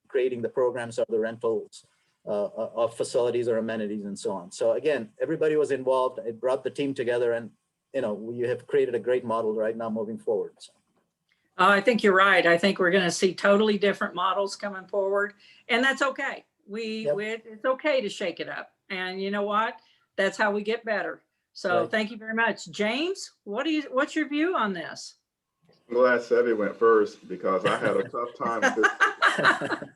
creating the programs or the rentals of facilities or amenities and so on. So again, everybody was involved. It brought the team together, and you know, you have created a great model right now moving forward. So. I think you're right. I think we're going to see totally different models coming forward, and that's okay. It's okay to shake it up, and you know what? That's how we get better. So Thank you very much. James, what's your view on this? I'm glad Seve went first because I had a tough time with this.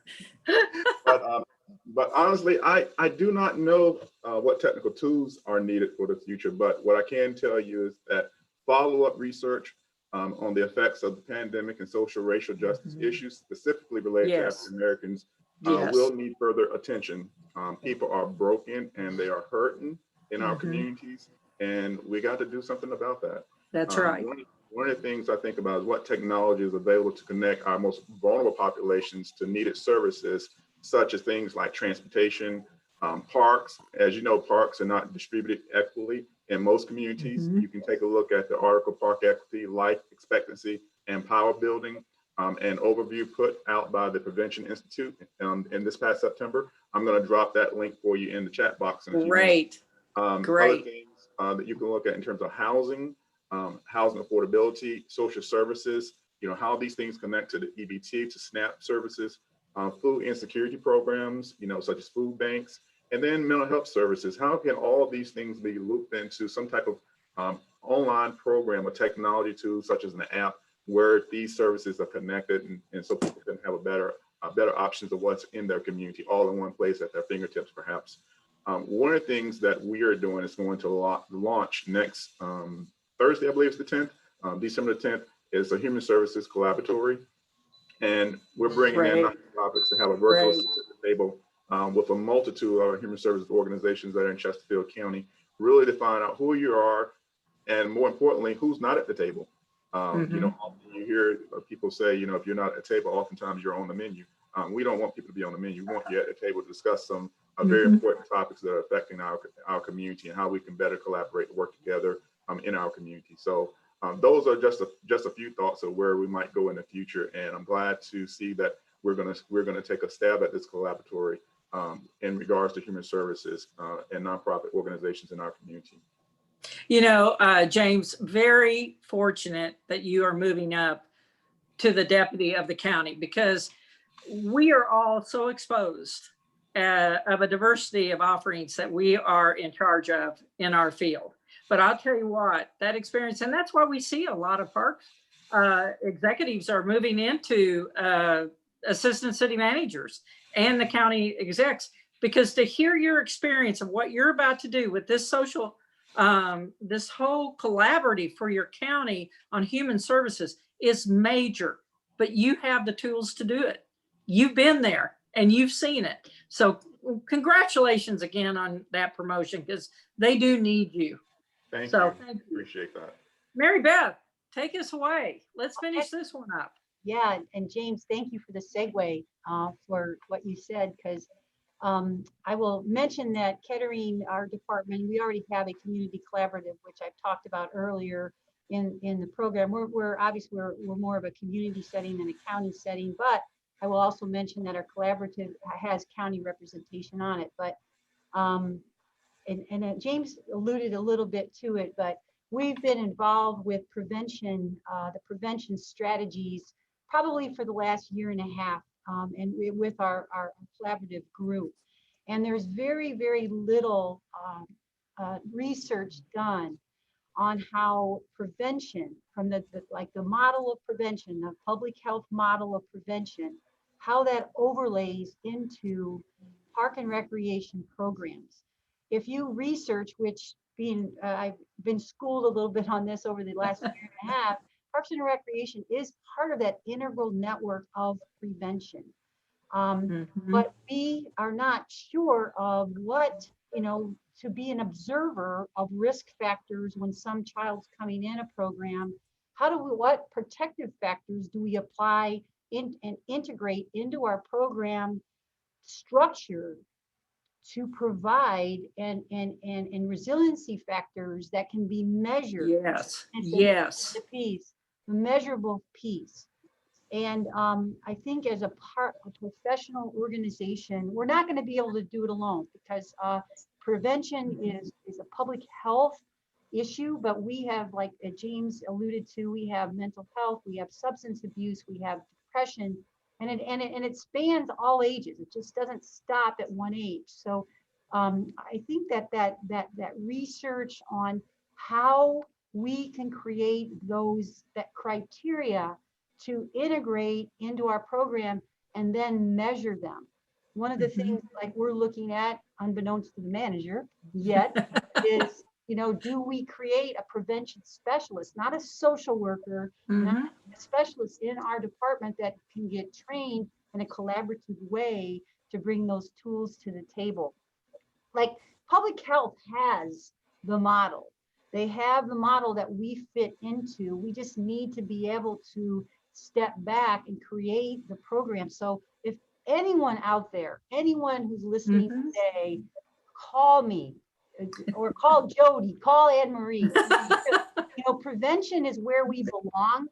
But honestly, I do not know what technical tools are needed for the future, but what I can tell you is that follow-up research on the effects of the pandemic and social racial justice issues specifically related to African Americans Yes. will need further attention. People are broken and they are hurting in our Mhm. communities, and we got to do something about that. That's right. One of the things I think about is what technology is available to connect our most vulnerable populations to needed services, such as things like transportation, parks. As you know, parks are not distributed equally in most communities. Mhm. You can take a look at the article, Park Equity, Life Expectancy, and Power Building, an overview put out by the Prevention Institute in this past September. I'm going to drop that link for you in the chat box in a few minutes. Great. Other things that you can look at in terms of housing, housing affordability, social services, how these things connect to the EBT, to SNAP services, food insecurity programs, such as food banks, and then mental health services. How can all of these things be looped into some type of online program or technology tool, such as an app, where these services are connected, and so people can have a better options of what's in their community, all in one place at their fingertips, perhaps. One of the things that we are doing is going to launch next Thursday, I believe it's the 10th, December the 10th, is a Human Services Collaboratory. And we're bringing in nonprofits to have a virtual seat at the table with a multitude of human services organizations that are in Chesterfield County, really to find out who you are, and more importantly, who's not at the table. Often you hear people say, if you're not at the table, oftentimes you're on the menu. We don't want people to be on the menu. We want you at the table to discuss some very important topics that are affecting our community and how we can better collaborate and work together in our community. So those are just a few thoughts of where we might go in the future. And I'm glad to see that we're gonna take a stab at this collaboratory in regards to human services and nonprofit organizations in our community. James, very fortunate that you are moving up to the deputy of the county, because we are all so exposed of a diversity of offerings that we are in charge of in our field. But I'll tell you what, that experience, and that's why we see a lot of park executives are moving into assistant city managers and the county execs, because to hear your experience of what you're about to do with this social this whole collaborative for your county on human services is major, but you have the tools to do it. You've been there and you've seen it. So congratulations again on that promotion, because they do need you. Thank you. Appreciate that. Mary Beth, take us away. Let's finish this one up. Yeah, and James, thank you for the segue for what you said, because I will mention that Kettering, our department, we already have a community collaborative, which I've talked about earlier in the program. We're obviously we're more of a community setting than a county setting, but I will also mention that our collaborative has county representation on it. But James alluded a little bit to it, but we've been involved with prevention, the prevention strategies, probably for the last year and a half. And with our collaborative group. And there's very, very little research done on how prevention, from the model of prevention, the public health model of prevention, how that overlays into park and recreation programs. If you research, which I've been schooled a little bit on this over the last year and a half, Parks and Recreation is part of that integral network of prevention. But we are not sure of what, to be an observer of risk factors when some child's coming in a program. What protective factors do we apply and integrate into our program structure to provide and resiliency factors that can be measured? Yes, yes. The measurable piece. And I think as a professional organization, we're not going to be able to do it alone, because prevention is a public health issue, but we have, like James alluded to, we have mental health, we have substance abuse, we have depression, and it spans all ages. It just doesn't stop at one age. So I think that research on how we can create that criteria to integrate into our program and then measure them. One of the things like we're looking at, unbeknownst to the manager yet, is, do we create a prevention specialist, not a social worker, not a specialist in our department that can get trained in a collaborative way to bring those tools to the table. Like public health has the model. They have the model that we fit into. We just need to be able to step back and create the program. So if anyone out there, anyone who's listening today, call me or call Jody, call Anne Marie. You know, prevention is where we belong.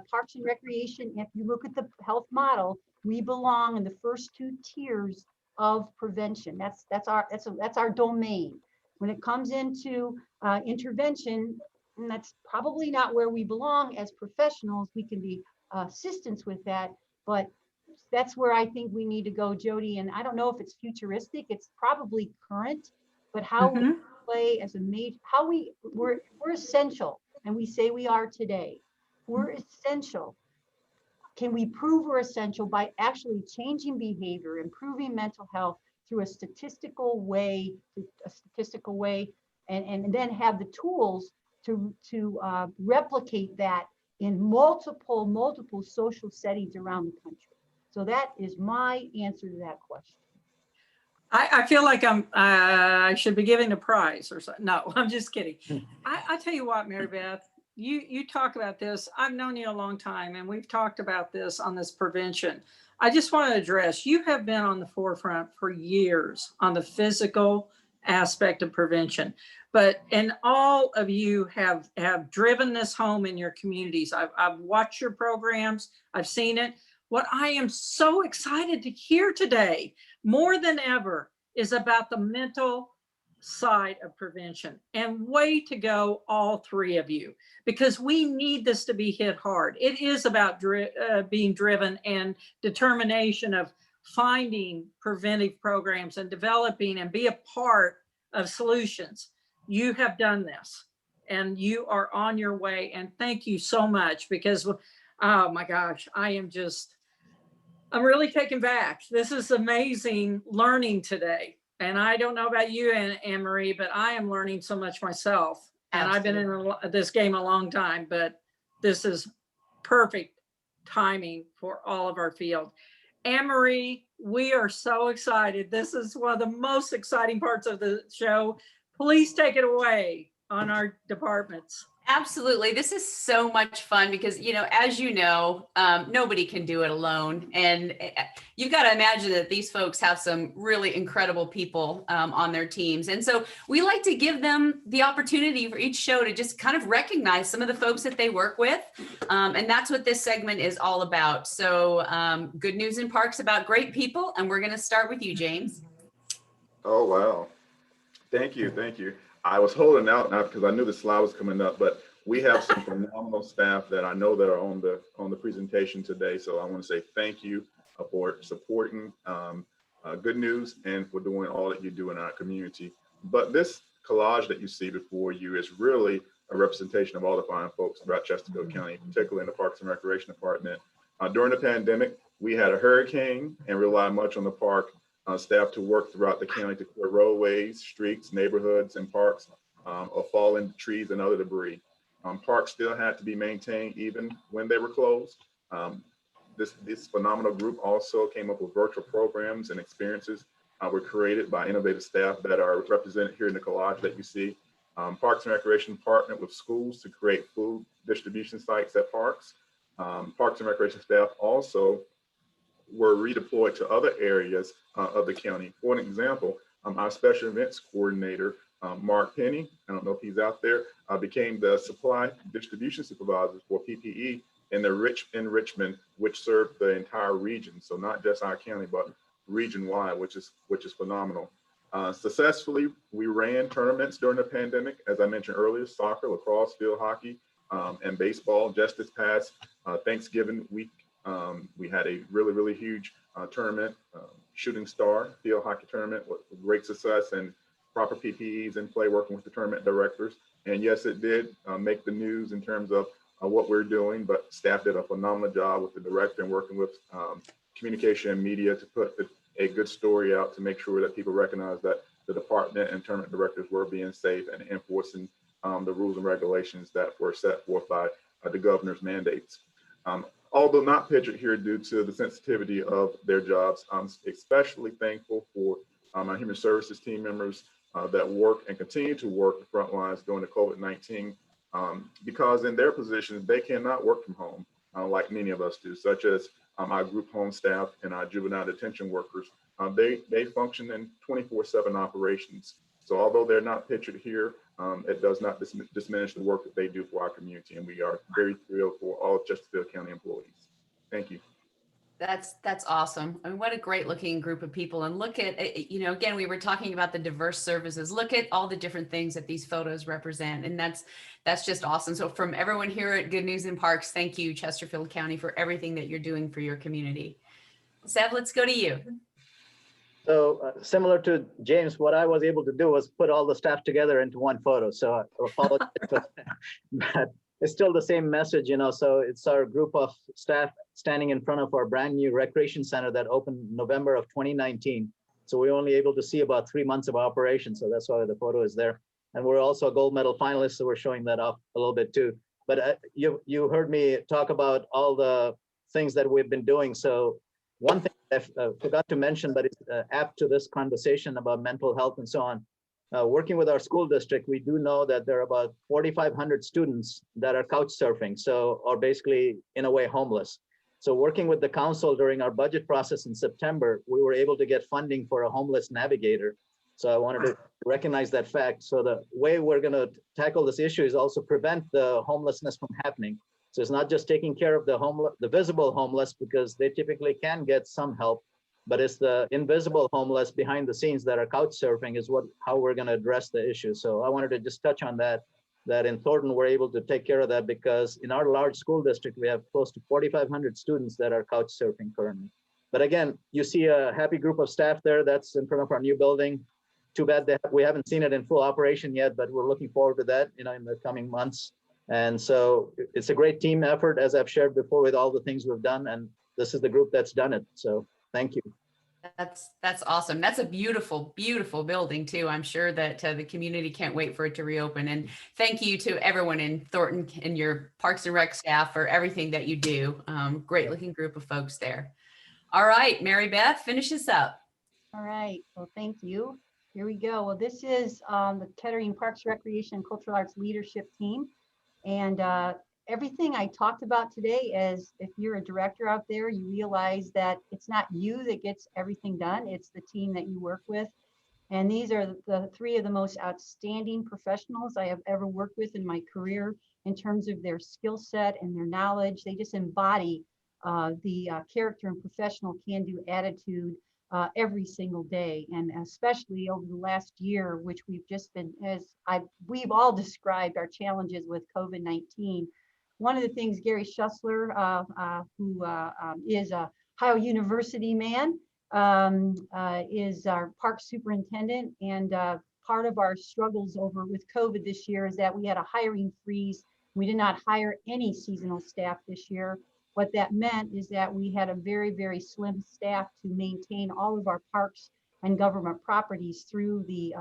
Parks and Recreation, if you look at the health model, we belong in the first 2 tiers of prevention. That's our domain. When it comes into intervention, and that's probably not where we belong as professionals. We can be assistants with that, but that's where I think we need to go, Jody. And I don't know if it's futuristic, it's probably current, but how we play as a major, we're essential, and we say we are today. We're essential. Can we prove we're essential by actually changing behavior, improving mental health through a statistical way, and then have the tools to replicate that in multiple social settings around the country? So that is my answer to that question. I feel like I should be giving a prize or something. No, I'm just kidding. I tell you what, Mary Beth, you talk about this. I've known you a long time, and we've talked about this on this prevention. I just want to address, you have been on the forefront for years on the physical aspect of prevention, and all of you have driven this home in your communities. I've watched your programs. I've seen it. What I am so excited to hear today, more than ever, is about the mental side of prevention. And way to go, all 3 of you, because we need this to be hit hard. It is about being driven and determination of finding preventive programs and developing and be a part of solutions. You have done this and you are on your way. And thank you so much, because, oh my gosh, I'm really taken back. This is amazing learning today. And I don't know about you, Anne Marie, but I am learning so much myself. And I've been in this game a long time, but this is perfect timing for all of our field. Anne Marie, we are so excited. This is one of the most exciting parts of the show. Please take it away on our departments. Absolutely. This is so much fun because, as you know, nobody can do it alone. And you've got to imagine that these folks have some really incredible people on their teams. And so we like to give them the opportunity for each show to just kind of recognize some of the folks that they work with. And that's what this segment is all about. So Good News in Parks about great people. And we're going to start with you, James. Oh, wow. Thank you. Thank you. I was holding out now because I knew the slide was coming up, but we have some phenomenal staff that I know that are on the presentation today. So I want to say thank you for supporting Good News and for doing all that you do in our community. But this collage that you see before you is really a representation of all the fine folks throughout Chesterfield County, particularly in the Parks and Recreation Department. During the pandemic, we had a hurricane and relied much on the park staff to work throughout the county to clear roadways, streets, neighborhoods, and parks of fallen trees and other debris. Parks still had to be maintained even when they were closed. This phenomenal group also came up with virtual programs and experiences were created by innovative staff that are represented here in the collage that you see. Parks and Recreation partnered with schools to create food distribution sites at parks. Parks and Recreation staff also were redeployed to other areas of the county. For an example, our special events coordinator, Mark Penny, I don't know if he's out there, became the supply distribution supervisor for PPE in the Richmond, which served the entire region. So not just our county, but region-wide, which is phenomenal. Successfully, we ran tournaments during the pandemic, as I mentioned earlier, soccer, lacrosse, field hockey, and baseball. Just this past Thanksgiving week, we had a really huge tournament, Shooting Star field hockey tournament with great success and proper PPEs in play, working with the tournament directors. And yes, it did make the news in terms of what we're doing, but staff did a phenomenal job with the director and working with communication and media to put a good story out to make sure that people recognize that the department and tournament directors were being safe and enforcing the rules and regulations that were set forth by the governor's mandates. although not pictured here due to the sensitivity of their jobs. I'm especially thankful for my human services team members that work and continue to work the front lines during the COVID-19 because in their positions, they cannot work from home like many of us do, such as our group home staff and our juvenile detention workers. They function in 24/7 operations. So although they're not pictured here, it does not diminish the work that they do for our community. And we are very thrilled for all Chesterfield County employees. Thank you. That's awesome. I mean, what a great looking group of people. And look at, again, we were talking about the diverse services. Look at all the different things that these photos represent. And that's just awesome. So from everyone here at Good News in Parks, thank you, Chesterfield County, for everything that you're doing for your community. Seve, let's go to you. So similar to James, what I was able to do was put all the staff together into one photo. So I apologize for that. But it's still the same message, so it's our group of staff standing in front of our brand new recreation center that opened November of 2019. So we're only able to see about 3 months of operation. So that's why the photo is there. And we're also a gold medal finalist, so we're showing that off a little bit too. But you heard me talk about all the things that we've been doing. So one thing I forgot to mention, but it's apt to this conversation about mental health and so on. Working with our school district, we do know that there are about 4,500 students that are couch surfing, or basically in a way homeless. So working with the council during our budget process in September, we were able to get funding for a homeless navigator. So I wanted to recognize that fact. So the way we're going to tackle this issue is also prevent the homelessness from happening. So it's not just taking care of the visible homeless, because they typically can get some help, but it's the invisible homeless behind the scenes that are couch surfing is how we're going to address the issue. So I wanted to just touch on that in Thornton, we're able to take care of that because in our large school district, we have close to 4,500 students that are couch surfing currently. But again, you see a happy group of staff there that's in front of our new building. Too bad that we haven't seen it in full operation yet, but we're looking forward to that, in the coming months. And so it's a great team effort, as I've shared before, with all the things we've done. And this is the group that's done it. So thank you. That's awesome. That's a beautiful, beautiful building too. I'm sure that the community can't wait for it to reopen. And thank you to everyone in Thornton and your Parks and Rec staff for everything that you do. Great looking group of folks there. All right, Mary Beth, finish us up. All right, well, thank you. Here we go. Well, this is the Kettering Parks, Recreation, and Cultural Arts Leadership Team. And everything I talked about today, as if you're a director out there, you realize that it's not you that gets everything done, it's the team that you work with. And these are the three of the most outstanding professionals I have ever worked with in my career in terms of their skill set and their knowledge. They just embody the character and professional can-do attitude every single day, and especially over the last year, which we've just been, we've all described our challenges with COVID-19. One of the things Gary Schussler, who is a Ohio University man, is our park superintendent, and part of our struggles with COVID this year is that we had a hiring freeze. We did not hire any seasonal staff this year. What that meant is that we had a very, very slim staff to maintain all of our parks and government properties through the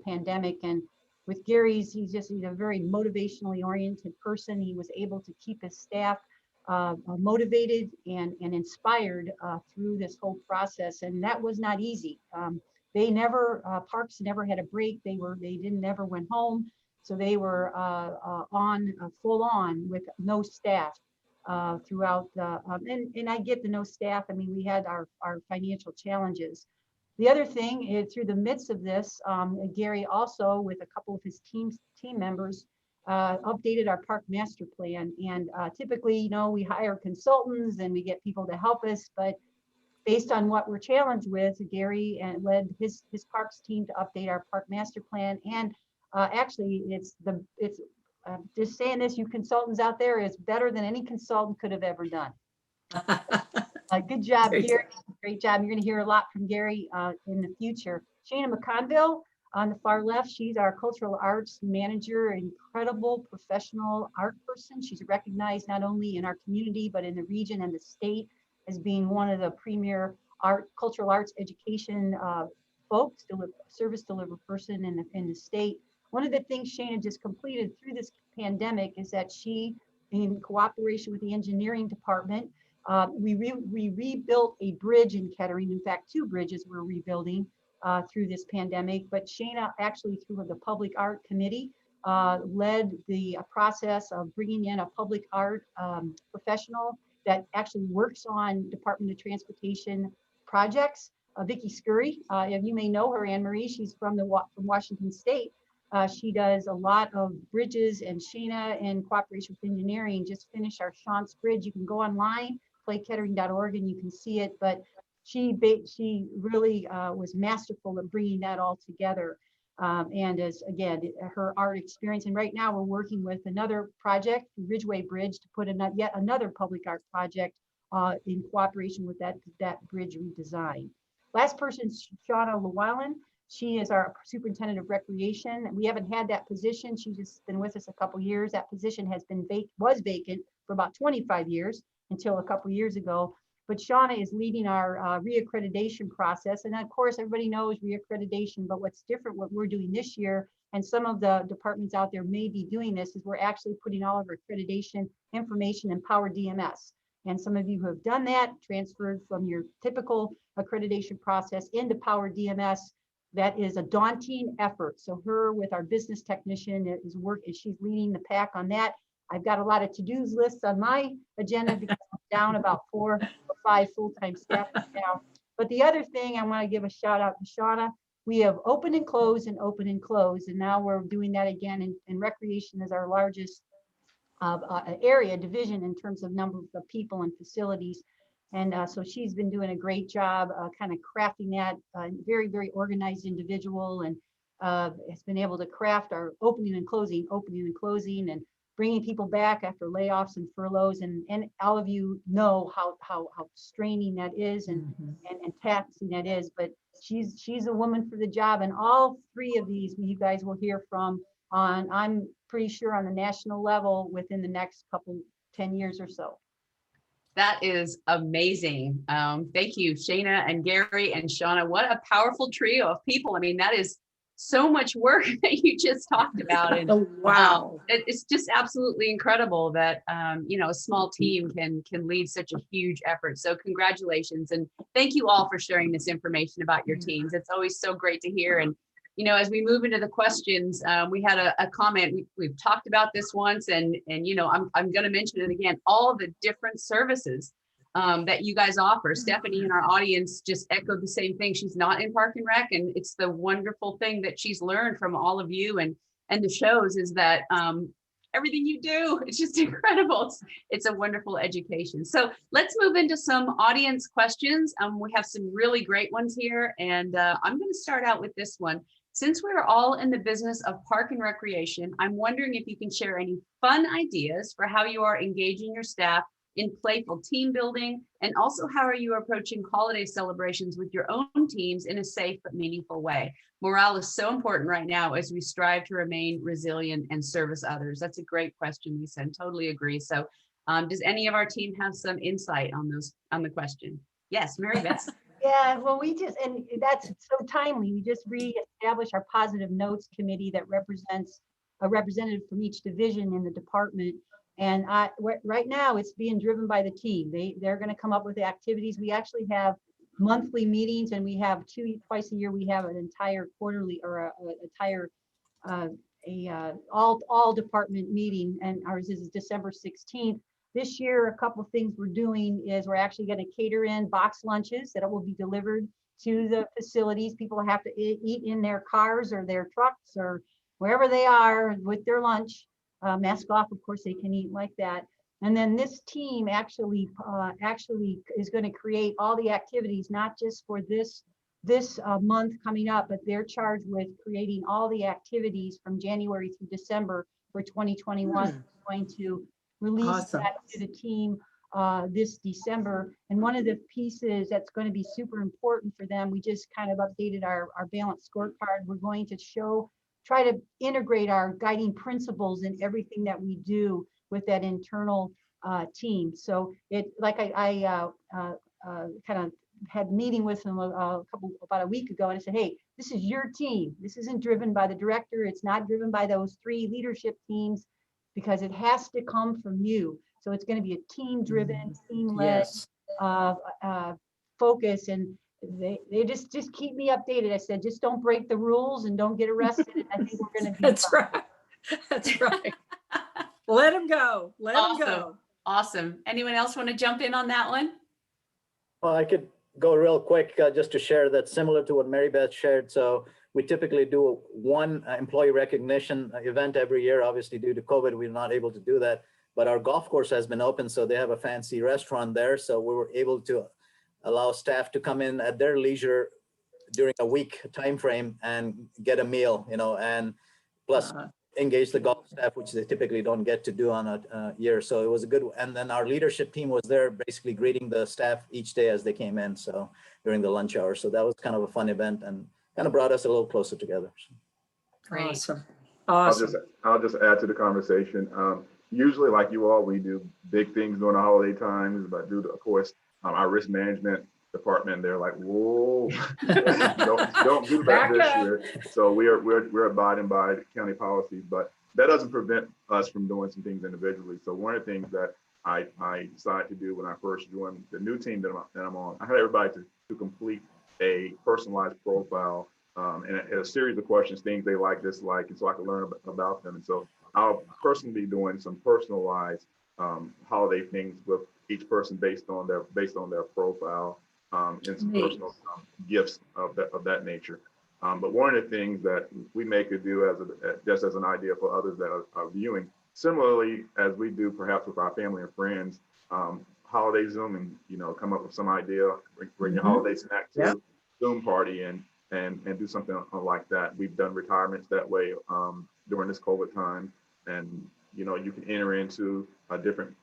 pandemic. And with Gary's, he's a very motivationally oriented person. He was able to keep his staff motivated and inspired through this whole process, and that was not easy. Parks never had a break. They never went home, so they were full on with no staff throughout and I get the no staff. I mean, we had our financial challenges. The other thing is, through the midst of this, Gary also, with a couple of his team members, updated our park master plan. And typically, we hire consultants and we get people to help us, but based on what we're challenged with, Gary led his parks team to update our park master plan. And actually, it's just saying this, you consultants out there, is better than any consultant could have ever done. Good job, Gary. Great job. You're going to hear a lot from Gary in the future. Shana McConville on the far left, she's our cultural arts manager, incredible professional art person. She's recognized not only in our community, but in the region and the state as being one of the premier cultural arts education folks, service deliver person in the state. One of the things Shana just completed through this pandemic is that she in cooperation with the engineering department, we rebuilt a bridge in Kettering. In fact, 2 bridges we're rebuilding through this pandemic. But Shana, actually through the Public Art Committee, led the process of bringing in a public art professional that actually works on Department of Transportation projects. Vicki Scurry, you may know her, Anne Marie. She's from Washington State. She does a lot of bridges, and Shana, in cooperation with engineering, just finished our Shantz Bridge. You can go online, playkettering.org, and you can see it. But she really was masterful at bringing that all together. And as again, her art experience. And right now we're working with another project, Ridgeway Bridge, to put yet another public art project in cooperation with that bridge redesign. Last person, Shauna Llewellyn. She is our superintendent of recreation. We haven't had that position. She's just been with us a couple years. That position was vacant for about 25 years until a couple years ago. But Shauna is leading our reaccreditation process. And of course, everybody knows reaccreditation, but what's different, what we're doing this year, and some of the departments out there may be doing this, is we're actually putting all of our accreditation information in Power DMS. And some of you who have done that, transferred from your typical accreditation process into Power DMS. That is a daunting effort. So her with our business technician she's leading the pack on that. I've got a lot of to-dos lists on my agenda because I'm down about 4 or 5 full-time staff now. But the other thing I want to give a shout out to Shauna. We have open and close and open and close, and now we're doing that again. And recreation is our largest division in terms of number of people and facilities. And so she's been doing a great job kind of crafting that, very, very organized individual, and has been able to craft our opening and closing, and bringing people back after layoffs and furloughs. And all of you know how straining that is and taxing that is. But she's a woman for the job. And all 3 of these you guys will hear from on, I'm pretty sure, on the national level within the next 10 years or so. That is amazing. Thank you, Shana and Gary and Shauna. What a powerful trio of people. I mean, that is so much work that you just talked about. And wow. It's just absolutely incredible that a small team can lead such a huge effort. So congratulations, and thank you all for sharing this information about your teams. It's always so great to hear. And as we move into the questions, we had a comment. We've talked about this once, and I'm going to mention it again. All the different services that you guys offer. Stephanie in our audience just echoed the same thing. She's not in Park and Rec, and it's the wonderful thing that she's learned from all of you and the shows is that everything you do, it's just incredible. It's a wonderful education. So let's move into some audience questions. We have some really great ones here, and I'm going to start out with this one. Since we're all in the business of park and recreation, I'm wondering if you can share any fun ideas for how you are engaging your staff in playful team building, and also how are you approaching holiday celebrations with your own teams in a safe but meaningful way? Morale is so important right now as we strive to remain resilient and service others. That's a great question, Lisa, and totally agree. So does any of our team have some insight on the question? Yes, Mary Beth. Yeah, well, and that's so timely. We just reestablished our positive notes committee that represents a representative from each division in the department. And right now it's being driven by the team. They're going to come up with the activities. We actually have monthly meetings, and we have twice a year. We have an entire quarterly or all department meeting, and ours is December 16th. This year, a couple of things we're doing is we're actually going to cater in box lunches that will be delivered to the facilities. People have to eat in their cars or their trucks or wherever they are with their lunch. Mask off, of course, they can eat like that. And then this team actually is going to create all the activities, not just for this month coming up, but they're charged with creating all the activities from January through December for 2021. Going to release that to the team this December. And one of the pieces that's going to be super important for them, we just kind of updated our balanced scorecard. We're going to try to integrate our guiding principles in everything that we do with that internal team. So I kind of had a meeting with them about a week ago, and I said, hey, this is your team. This isn't driven by the director. It's not driven by those 3 leadership teams. because it has to come from you. So it's going to be a team-driven, team-led Yes. focus, and they just keep me updated. I said, just don't break the rules and don't get arrested. And I think we're going to be That's fine. right. That's right. Let them go. Let them Awesome. go. Awesome. Anyone else want to jump in on that one? Well, I could go real quick just to share that similar to what Mary Beth shared. So we typically do one employee recognition event every year. Obviously, due to COVID, we're not able to do that. But our golf course has been open, so they have a fancy restaurant there. So we were able to allow staff to come in at their leisure during a week time frame and get a meal, and plus engage the golf staff, which they typically don't get to do on a year. So it was a good, and then our leadership team was there basically greeting the staff each day as they came in. So during the lunch hour. So that was kind of a fun event and kind of brought us a little closer together. Great. Awesome. Awesome. I'll just add to the conversation. Usually, like you all, we do big things during the holiday times, but due to, of course, our risk management department, they're like, whoa, don't do that this year. So we're abiding by the county policies, but that doesn't prevent us from doing some things individually. So one of the things that I decided to do when I first joined the new team that I'm on, I had everybody to complete a personalized profile and a series of questions, things they like, dislike, and so I could learn about them. And so I'll personally be doing some personalized holiday things with each person based on their profile and some personal gifts of that nature. But one of the things that we may could do just as an idea for others that are viewing, similarly as we do perhaps with our family and friends, holiday Zoom, and come up with some idea, bring your holiday snack to Zoom party and do something like that. We've done retirements that way during this COVID time, and you can enter into different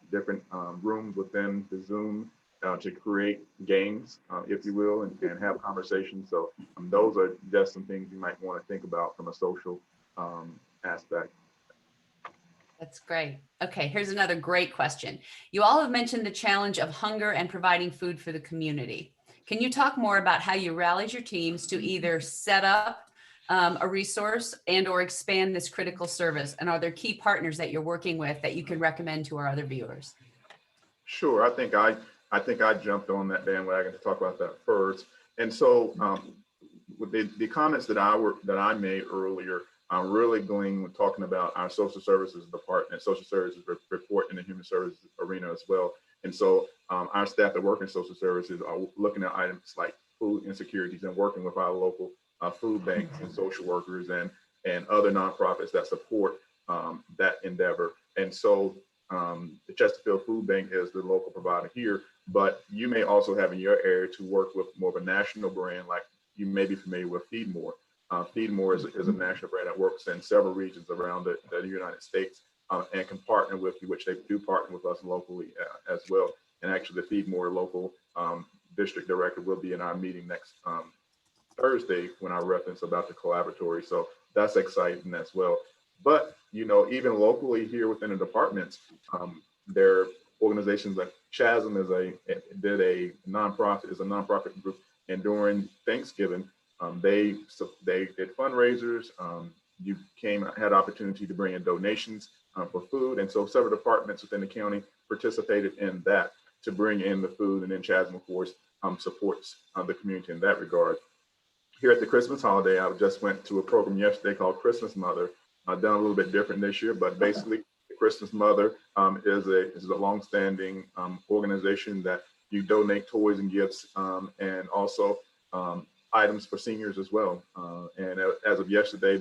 rooms within the Zoom to create games, if you will, and have conversations. So those are just some things you might want to think about from a social aspect. That's great. Okay, here's another great question. You all have mentioned the challenge of hunger and providing food for the community. Can you talk more about how you rallied your teams to either set up a resource and or expand this critical service? And are there key partners that you're working with that you can recommend to our other viewers? Sure. I think I jumped on that bandwagon to talk about that first. And so with the comments that I made earlier, I'm really going with talking about our social services department, social services report in the human services arena as well. And so our staff that work in social services are looking at items like food insecurities and working with our local food banks and social workers and other nonprofits that support that endeavor. And so the Chesterfield Food Bank is the local provider here, but you may also have in your area to work with more of a national brand, like you may be familiar with Feed More. Feed More is a national brand that works in several regions around the United States and can partner with you, which they do partner with us locally as well. And actually the Feed More local district director will be in our meeting next Thursday when I reference about the collaboratory. So that's exciting as well. But, even locally here within the departments, there are organizations like Chasm is a nonprofit group. And during Thanksgiving, they did fundraisers. You had opportunity to bring in donations for food. And so several departments within the county participated in that to bring in the food. And then Chasm, of course, supports the community in that regard. Here at the Christmas holiday, I just went to a program yesterday called Christmas Mother. I've done a little bit different this year, but basically the Christmas Mother is a longstanding organization that you donate toys and gifts and also items for seniors as well. And as of yesterday,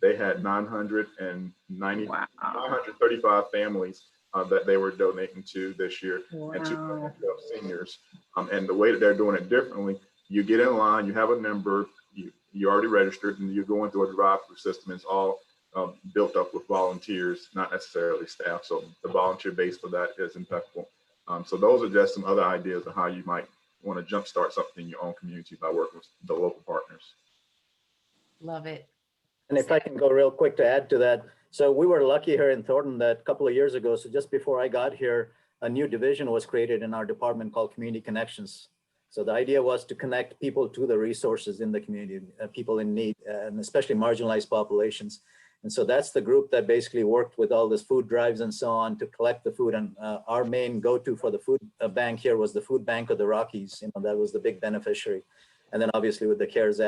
they had 935 families that they were donating to this year. Wow. And 212 seniors. And the way that they're doing it differently, you get in line, you have a number, you already registered, and you're going through a drive-through system. It's all built up with volunteers, not necessarily staff. So the volunteer base for that is impeccable. So those are just some other ideas of how you might want to jumpstart something in your own community by working with the local partners. Love it. And if I can go real quick to add to that. So we were lucky here in Thornton that a couple of years ago, so just before I got here, a new division was created in our department called Community Connections. So the idea was to connect people to the resources in the community, people in need, and especially marginalized populations. And so that's the group that basically worked with all this food drives and so on to collect the food. And our main go-to for the food bank here was the Food Bank of the Rockies. That was the big beneficiary. And then obviously with the CARES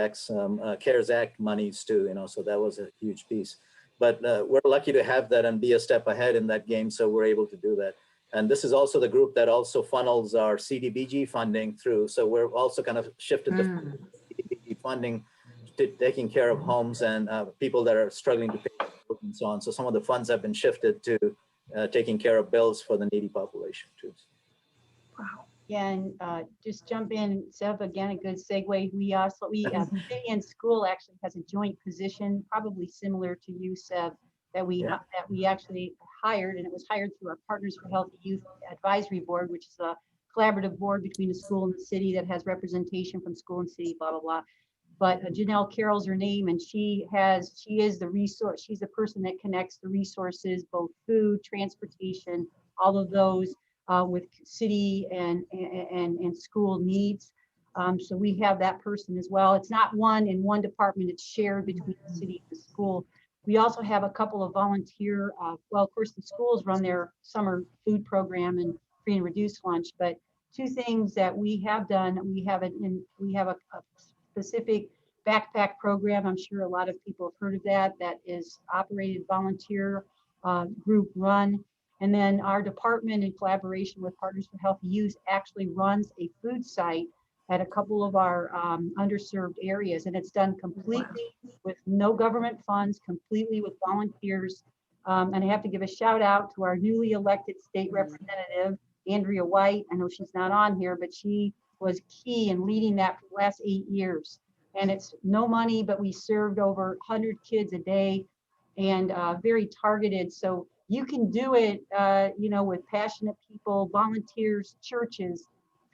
Act monies too, so that was a huge piece. But we're lucky to have that and be a step ahead in that game, so we're able to do that. And this is also the group that also funnels our CDBG funding through. So we're also kind of shifted the CDBG funding to taking care of homes and people that are struggling to pay and so on. So some of the funds have been shifted to taking care of bills for the needy population too. Wow. Yeah, and just jump in, Seve, again, a good segue. City and school actually has a joint position, probably similar to you, Seve, that we actually hired, and it was hired through our Partners for Healthy Youth Advisory Board, which is a collaborative board between the school and the city that has representation from school and city, blah, blah, blah. But Janelle Carroll's her name, and she is the resource. She's the person that connects the resources, both food, transportation, all of those with city and school needs. So we have that person as well. It's not one in one department, it's shared between the city and the school. We also have a couple of volunteer, well, of course, the schools run their summer food program and free and reduced lunch, but two things that we have done, we have a specific backpack program. I'm sure a lot of people have heard of that. That is operated volunteer group run. And then our department, in collaboration with Partners for Healthy Youth, actually runs a food site at a couple of our underserved areas. And it's done completely with no government funds, completely with volunteers. And I have to give a shout out to our newly elected state representative, Andrea White. I know she's not on here, but she was key in leading that for the last 8 years. And it's no money, but we served over 100 kids a day and very targeted. So you can do it, with passionate people, volunteers, churches,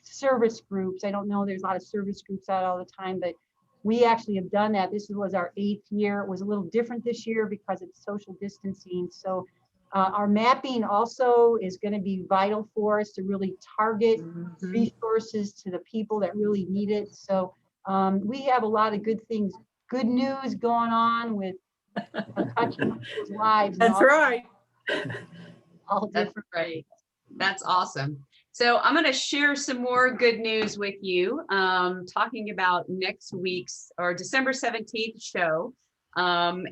service groups. I don't know, there's a lot of service groups out all the time, but we actually have done that. This was our 8th year. It was a little different this year because it's social distancing. So our mapping also is going to be vital for us to really target resources to the people that really need it. So we have a lot of good things, good news going on with touching people's lives. That's right. All That's different right. ways. That's awesome. So I'm going to share some more good news with you, talking about next week's or December 17th show.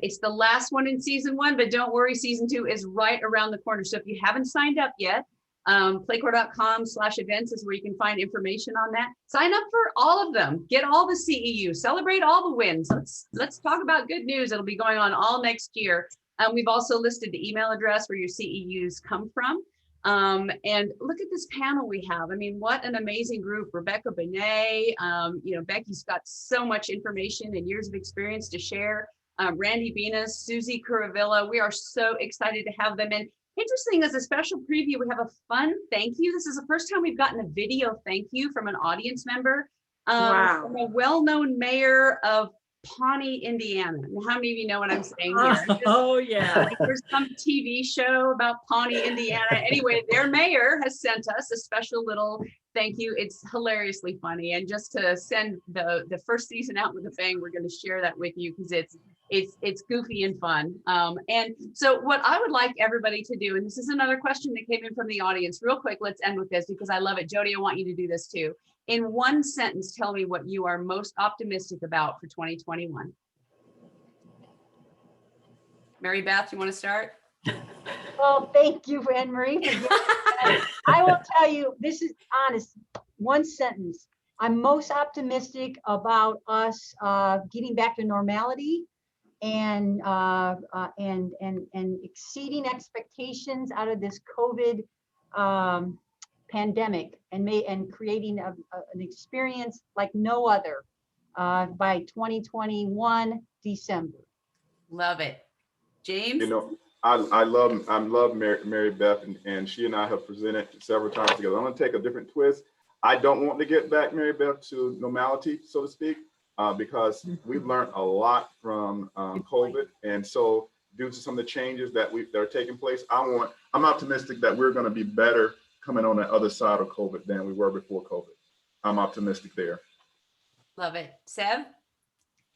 It's the last one in season 1, but don't worry, season 2 is right around the corner. So if you haven't signed up yet, playcore.com/events is where you can find information on that. Sign up for all of them. Get all the CEUs. Celebrate all the wins. Let's talk about good news. It'll be going on all next year. We've also listed the email address where your CEUs come from. And look at this panel we have. I mean, what an amazing group. Rebecca Benet, Becky's got so much information and years of experience to share. Randy Venus, Susie Curavilla, we are so excited to have them in. Interesting, as a special preview, we have a fun thank you. This is the first time we've gotten a video thank you from an audience member. Wow. From a well-known mayor of Pawnee, Indiana. How many of you know what I'm saying here? Oh, yeah. There's some TV show about Pawnee, Indiana. Anyway, their mayor has sent us a special little thank you. It's hilariously funny. And just to send the first season out with a bang, we're going to share that with you because it's goofy and fun. And so what I would like everybody to do, and this is another question that came in from the audience, real quick, let's end with this because I love it. Jody, I want you to do this too. In one sentence, tell me what you are most optimistic about for 2021. Mary Beth, you want to start? Well, thank you, Anne Marie. I will tell you, this is honest, one sentence. I'm most optimistic about us getting back to normality and exceeding expectations out of this COVID pandemic and creating an experience like no other by 2021 December. Love it. James? I love Mary Beth, and she and I have presented several times together. I'm going to take a different twist. I don't want to get back, Mary Beth, to normality, so to speak, because we've learned a lot from COVID, and so due to some of the changes that are taking place, I'm optimistic that we're going to be better coming on the other side of COVID than we were before COVID. I'm optimistic there. Love it. Seve?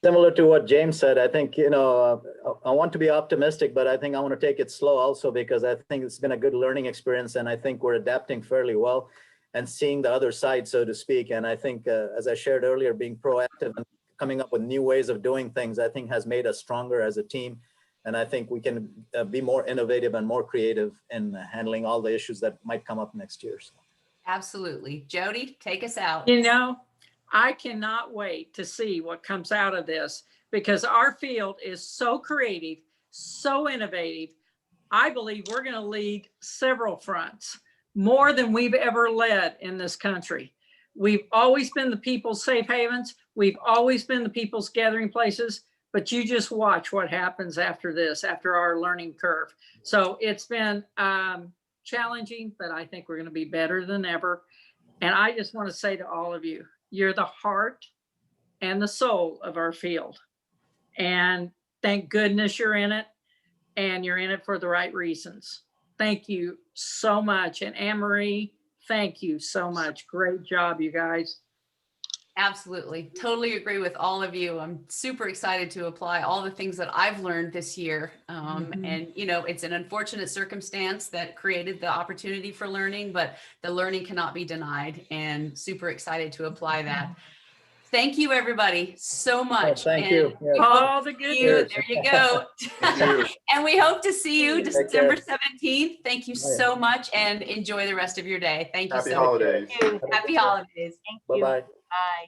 Similar to what James said, I think, I want to be optimistic, but I think I want to take it slow also because I think it's been a good learning experience and I think we're adapting fairly well and seeing the other side, so to speak. And I think, as I shared earlier, being proactive and coming up with new ways of doing things, I think has made us stronger as a team. And I think we can be more innovative and more creative in handling all the issues that might come up next year. So. Absolutely. Jody, take us out. I cannot wait to see what comes out of this because our field is so creative, so innovative. I believe we're going to lead several fronts, more than we've ever led in this country. We've always been the people's safe havens. We've always been the people's gathering places, but you just watch what happens after this, after our learning curve. So it's been challenging, but I think we're going to be better than ever. And I just want to say to all of you, you're the heart and the soul of our field. And thank goodness you're in it and you're in it for the right reasons. Thank you so much. And Anne-Marie, thank you so much. Great job, you guys. Absolutely. Totally agree with all of you. I'm super excited to apply all the things that I've learned this year. And, it's an unfortunate circumstance that created the opportunity for learning, but the learning cannot be denied and super excited to apply that. Thank you, everybody, so much. Thank you. Yeah. All the good There you go. you. And we hope to see you December 17th. Thank you Oh, yeah. so much and enjoy the rest of your day. Thank you Happy so much. holidays. Happy holidays. Thank you. Bye-bye. Bye.